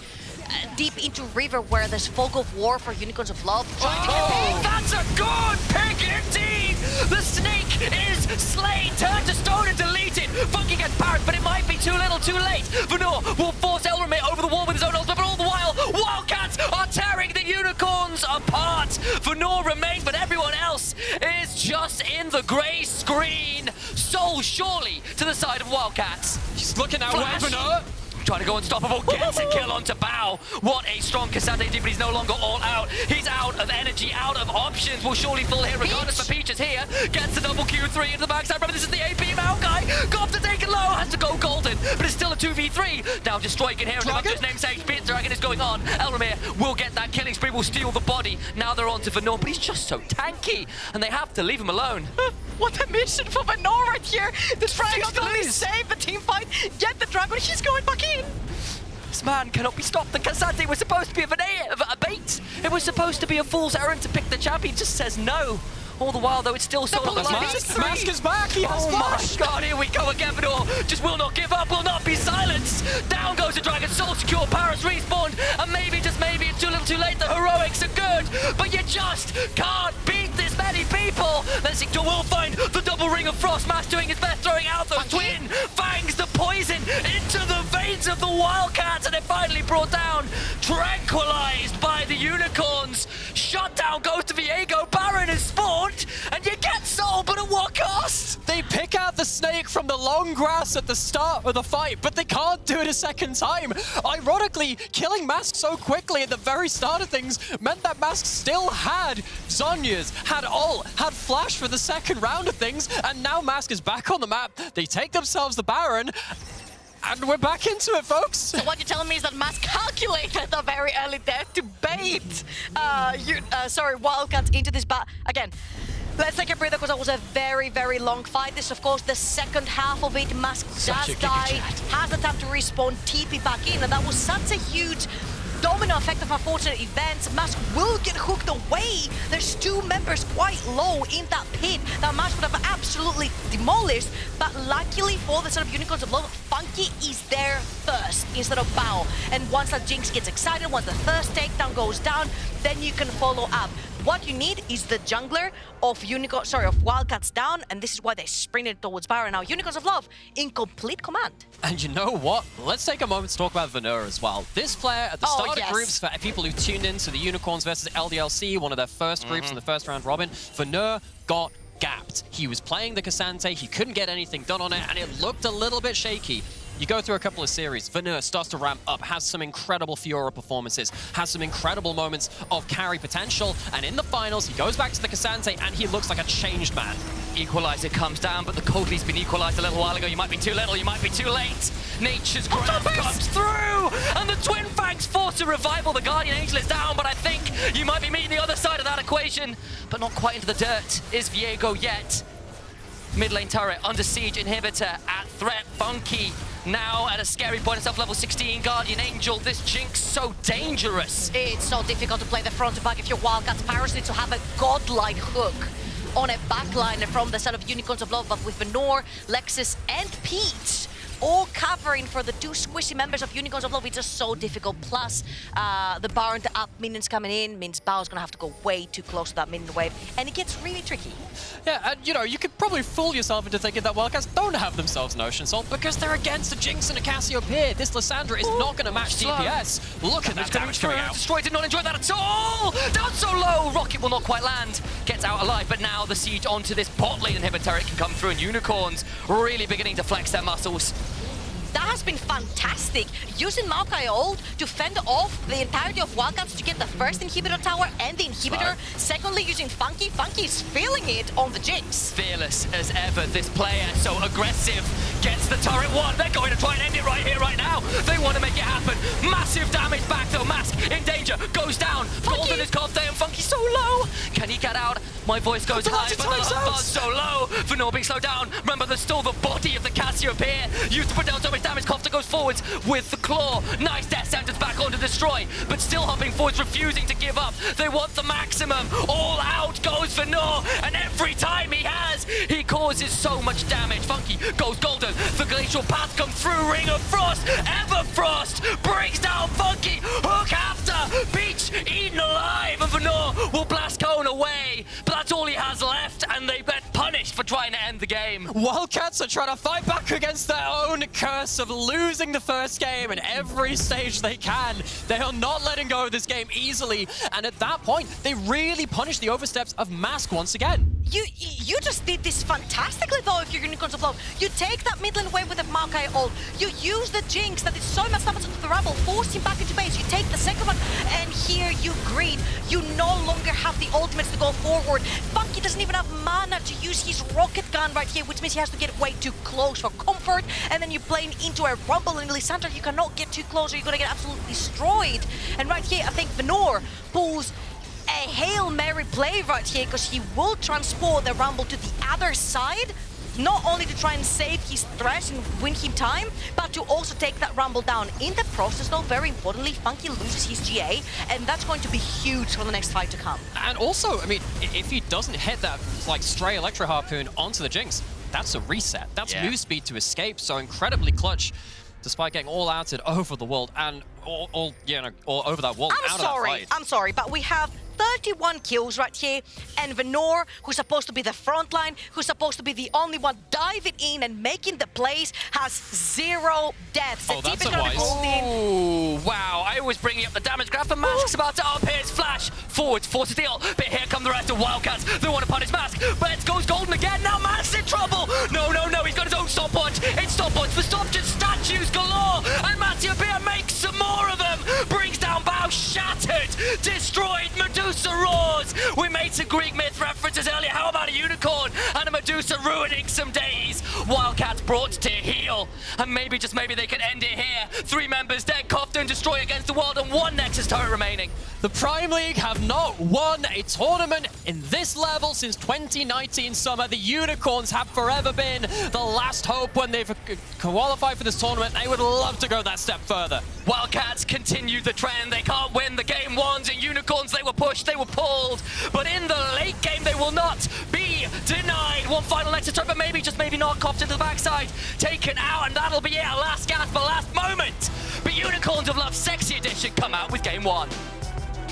deep into river where there's fog of war for Unicorns of Love. That's a good pick indeed! The snake is slain, turned to stone and deleted. Funky gets Parus, but it might be too little, too late. Venour will force Elramir over the wall with his own ultimate, but all the while, Wildcats are tearing the Unicorns apart. Venour remains, but everyone else is just in the grey screen. Soul surely to the side of Wildcats. He's looking that way, Venour. Trying to go unstoppable, gets a kill onto Bao. What a strong Cassante did, but he's no longer all out. He's out of energy, out of options. Will surely fall here regardless, for Peaches here. Gets the double Q3 into the backside. Remember, this is the AP Maokai. Kofte taken low, has to go golden, but it's still a 2v3. Now Destroy can hear it. Dragon? His namesake, Blitzcrank is going on. Elramir will get that killing spree, will steal the body. Now they're on to Venour, but he's just so tanky, and they have to leave him alone. What a mission for Venour right here! This trying not only save the team fight, get the Dragon, he's going back in! This man cannot be stopped. The Cassante was supposed to be a bait. It was supposed to be a fool's errand to pick the champion. He just says no. All the while, though, it's still sort of Mask is back. He has flash. My God, here we go again. Venour just will not give up, will not be silenced. Down goes the Dragon. Soul secure. Parus respawned. And maybe, just maybe, it's too little too late. The heroics are good. But you just can't beat this many people. Lekcyc will find the double ring of frost. Mask doing his best, throwing out those twin fangs, the poison into the veins of the Wildcats. And they're finally brought down. Tranquilized by the Unicorns. Shutdown goes to Viego. Baron is spawned. And you get soul, but at what cost? They pick out the snake from the long grass at the start of the fight, but they can't do it a second time. Ironically, killing Mask so quickly at the very start of things meant that Mask still had Zhonya's, had ult, had flash for the second round of things, and now Mask is back on the map. They take themselves the Baron, and we're back into it, folks. So what you're telling me is that Mask calculated a very early death to bait Wildcats into this, but again, let's take a breather because that was a very, very long fight. This, of course, the second half of it. Mask does die, has the time to respawn, TP back in, and that was such a huge domino effect of unfortunate events. Mask will get hooked away. There's 2 members quite low in that pit that Mask would have absolutely demolished, but luckily for the sort of Unicorns of Love, Funky is there first instead of Bao. And once that Jinx gets excited, once the first takedown goes down, then you can follow up. What you need is the jungler of Wildcats down, and this is why they sprinted towards Byron. Now Unicorns of Love in complete command. And you know what? Let's take a moment to talk about Venour as well. This player at the start of groups, for people who tuned in to the Unicorns versus LDLC, one of their first groups in the first round robin, Venour got gapped. He was playing the Cassante, he couldn't get anything done on it, and it looked a little bit shaky. You go through a couple of series, Venour starts to ramp up, has some incredible Fiora performances, has some incredible moments of carry potential, and in the finals, he goes back to the Cassante and he looks like a changed man. Equalizer comes down, but the Coldly's been equalized a little while ago. You might be too little, you might be too late. Nature's grasp comes through, and the Twin Fangs force a revival. The Guardian Angel is down, but I think you might be meeting the other side of that equation, but not quite into the dirt is Viego yet. Mid lane turret, under siege, inhibitor at threat, Funky now at a scary point itself, level 16, Guardian Angel, this Jinx so dangerous. It's so difficult to play the front to back if you're Wildcats. Parus needs to have a godlike hook on a backline from the side of Unicorns of Love, but with Venour, Lekcyc and Peach all covering for the 2 squishy members of Unicorns of Love. It's just so difficult. Plus, the Baron, the up minions coming in means Bao's gonna have to go way too close to that minion wave, and it gets really tricky. Yeah, and you know, you could probably fool yourself into thinking that Wildcats don't have themselves an Ocean Salt because they're against a Jinx and a Cassiopeia. This Lissandra is not gonna match DPS. Look at that damage coming out. Destroy did not enjoy that at all! Down so low! Rocket will not quite land. Gets out alive, but now the siege onto this bot lane inhibitor, it can come through, and Unicorns really beginning to flex their muscles. That has been fantastic. Using Maokai ult to fend off the entirety of Wildcats to get the first inhibitor tower and the inhibitor. Secondly, using Funky. Funky is feeling it on the Jinx. Fearless as ever, this player, so aggressive. Gets the turret 1. They're going to try and end it right here, right now. They want to make it happen. Massive damage back though. Mask in danger. Goes down. Funky. Golden is Kofte and Funky so low. Can he get out? My voice goes high, but the buzz so low. Venour being slowed down. Remember, there's still the body of the Cassiopeia. Used to put down so much damage. Kofte goes forwards with the claw. Nice death sentence back on to destroy, but still hopping forwards, refusing to give up. They want the maximum. All out goes Venour, and every time he causes so much damage. Funky goes golden. The glacial path comes through. Ring of Frost. Everfrost brings down Funky. Hook after. Peach eaten alive, and Venour will blast Cone away. But that's all he has left, and they get punished for trying to end the game. Wildcats are trying to fight back against their own curse of losing the first game in every stage they can. They are not letting go of this game easily, and at that point, they really punish the oversteps of Mask once again. You just did this fantastically though if you're Unicorns of Love. You take that mid lane wave with the Maokai ult. You use the Jinx that is so much damage to the Rumble, force him back into base. You take the second one, and here you greed. You no longer have the ultimates to go forward. Funky doesn't even have mana to use his rocket gun right here, which means he has to get way too close for comfort, and then you play into a Rumble in Lissandra. You cannot get too close or you're gonna get absolutely destroyed. And right here, I think Venour pulls a Hail Mary play right here because he will transport the Rumble to the other side, not only to try and save his Thresh and win him time, but to also take that Rumble down. In the process though, very importantly, Funky loses his GA, and that's going to be huge for the next fight to come. And also, I mean, if he doesn't hit that like stray Electro Harpoon onto the Jinx, that's a reset. That's move speed to escape, so incredibly clutch, despite getting all outed over the world and all over that wall. I'm sorry, but we have 31 kills right here, and Venour, who's supposed to be the front line, who's supposed to be the only one diving in and making the plays, has 0 deaths. Oh, that's unwise. Oh, wow. I was bringing up the damage graph, and Mask's about to up his flash. Forwards, force the deal, but here come the rest of Wildcats. They want to punish Mask, but it goes golden again. Now Mask's in trouble. No, he's got his own stopwatch. It's stopwatch for stopwatch, statues galore, and Cassiopeia makes some more of them. Brings down Bao, shattered, destroyed. Medusa roars. We made some Greek myth references earlier. How about a unicorn and a Medusa ruining some days? Wildcats brought to heal, and maybe, just maybe, they can end it here. 3 members dead, Kofte and Destroy against the world, and 1 Nexus turret remaining. The Prime League have not won a tournament in this level since 2019 summer. The Unicorns have forever been the last hope when they've qualified for this tournament. They would love to go that step further. Wildcats continue the trend. They can't win the game ones. In Unicorns, they were pushed, they were pulled. But in the late game, they will not be denied. One final exit turret, but maybe, just maybe not. Kofte to the backside, taken out, and that'll be it. A last gasp, a last moment. But Unicorns of Love Sexy Edition come out with game one.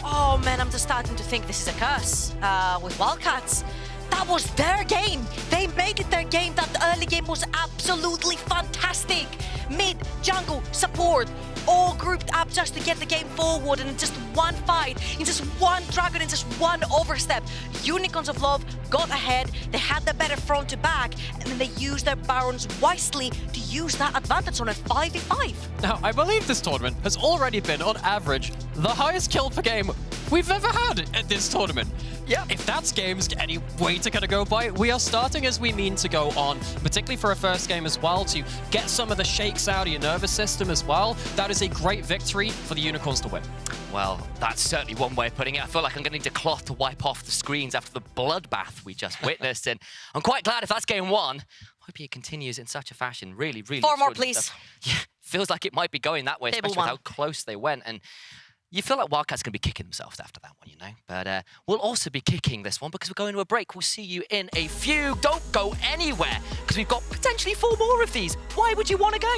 Oh man, I'm just starting to think this is a curse with Wildcats. That was their game. They made it their game. That early game was absolutely fantastic. Mid, jungle, support, all grouped up just to get the game forward, and in just one fight, in just one dragon, in just one overstep, Unicorns of Love got ahead. They had the better front to back, and then they used their Barons wisely to use that advantage on a 5v5. Now, I believe this tournament has already been, on average, the highest kill per game we've ever had at this tournament. Yeah. If that's games any way to kind of go by, we are starting as we mean to go on, particularly for a first game as well, to get some of the shakes out of your nervous system as well. That is a great victory for the Unicorns to win. Well, that's certainly one way of putting it. I feel like I'm going to need a cloth to wipe off the screens after the bloodbath we just witnessed, and I'm quite glad if that's game one. Hope it continues in such a fashion. Really, really. 4 more, please. Yeah, feels like it might be going that way, especially with how close they went. And you feel like Wildcats going to be kicking themselves after that one, you know? But we'll also be kicking this one because we're going to a break. We'll see you in a few. Don't go anywhere because we've got potentially 4 more of these. Why would you want to go?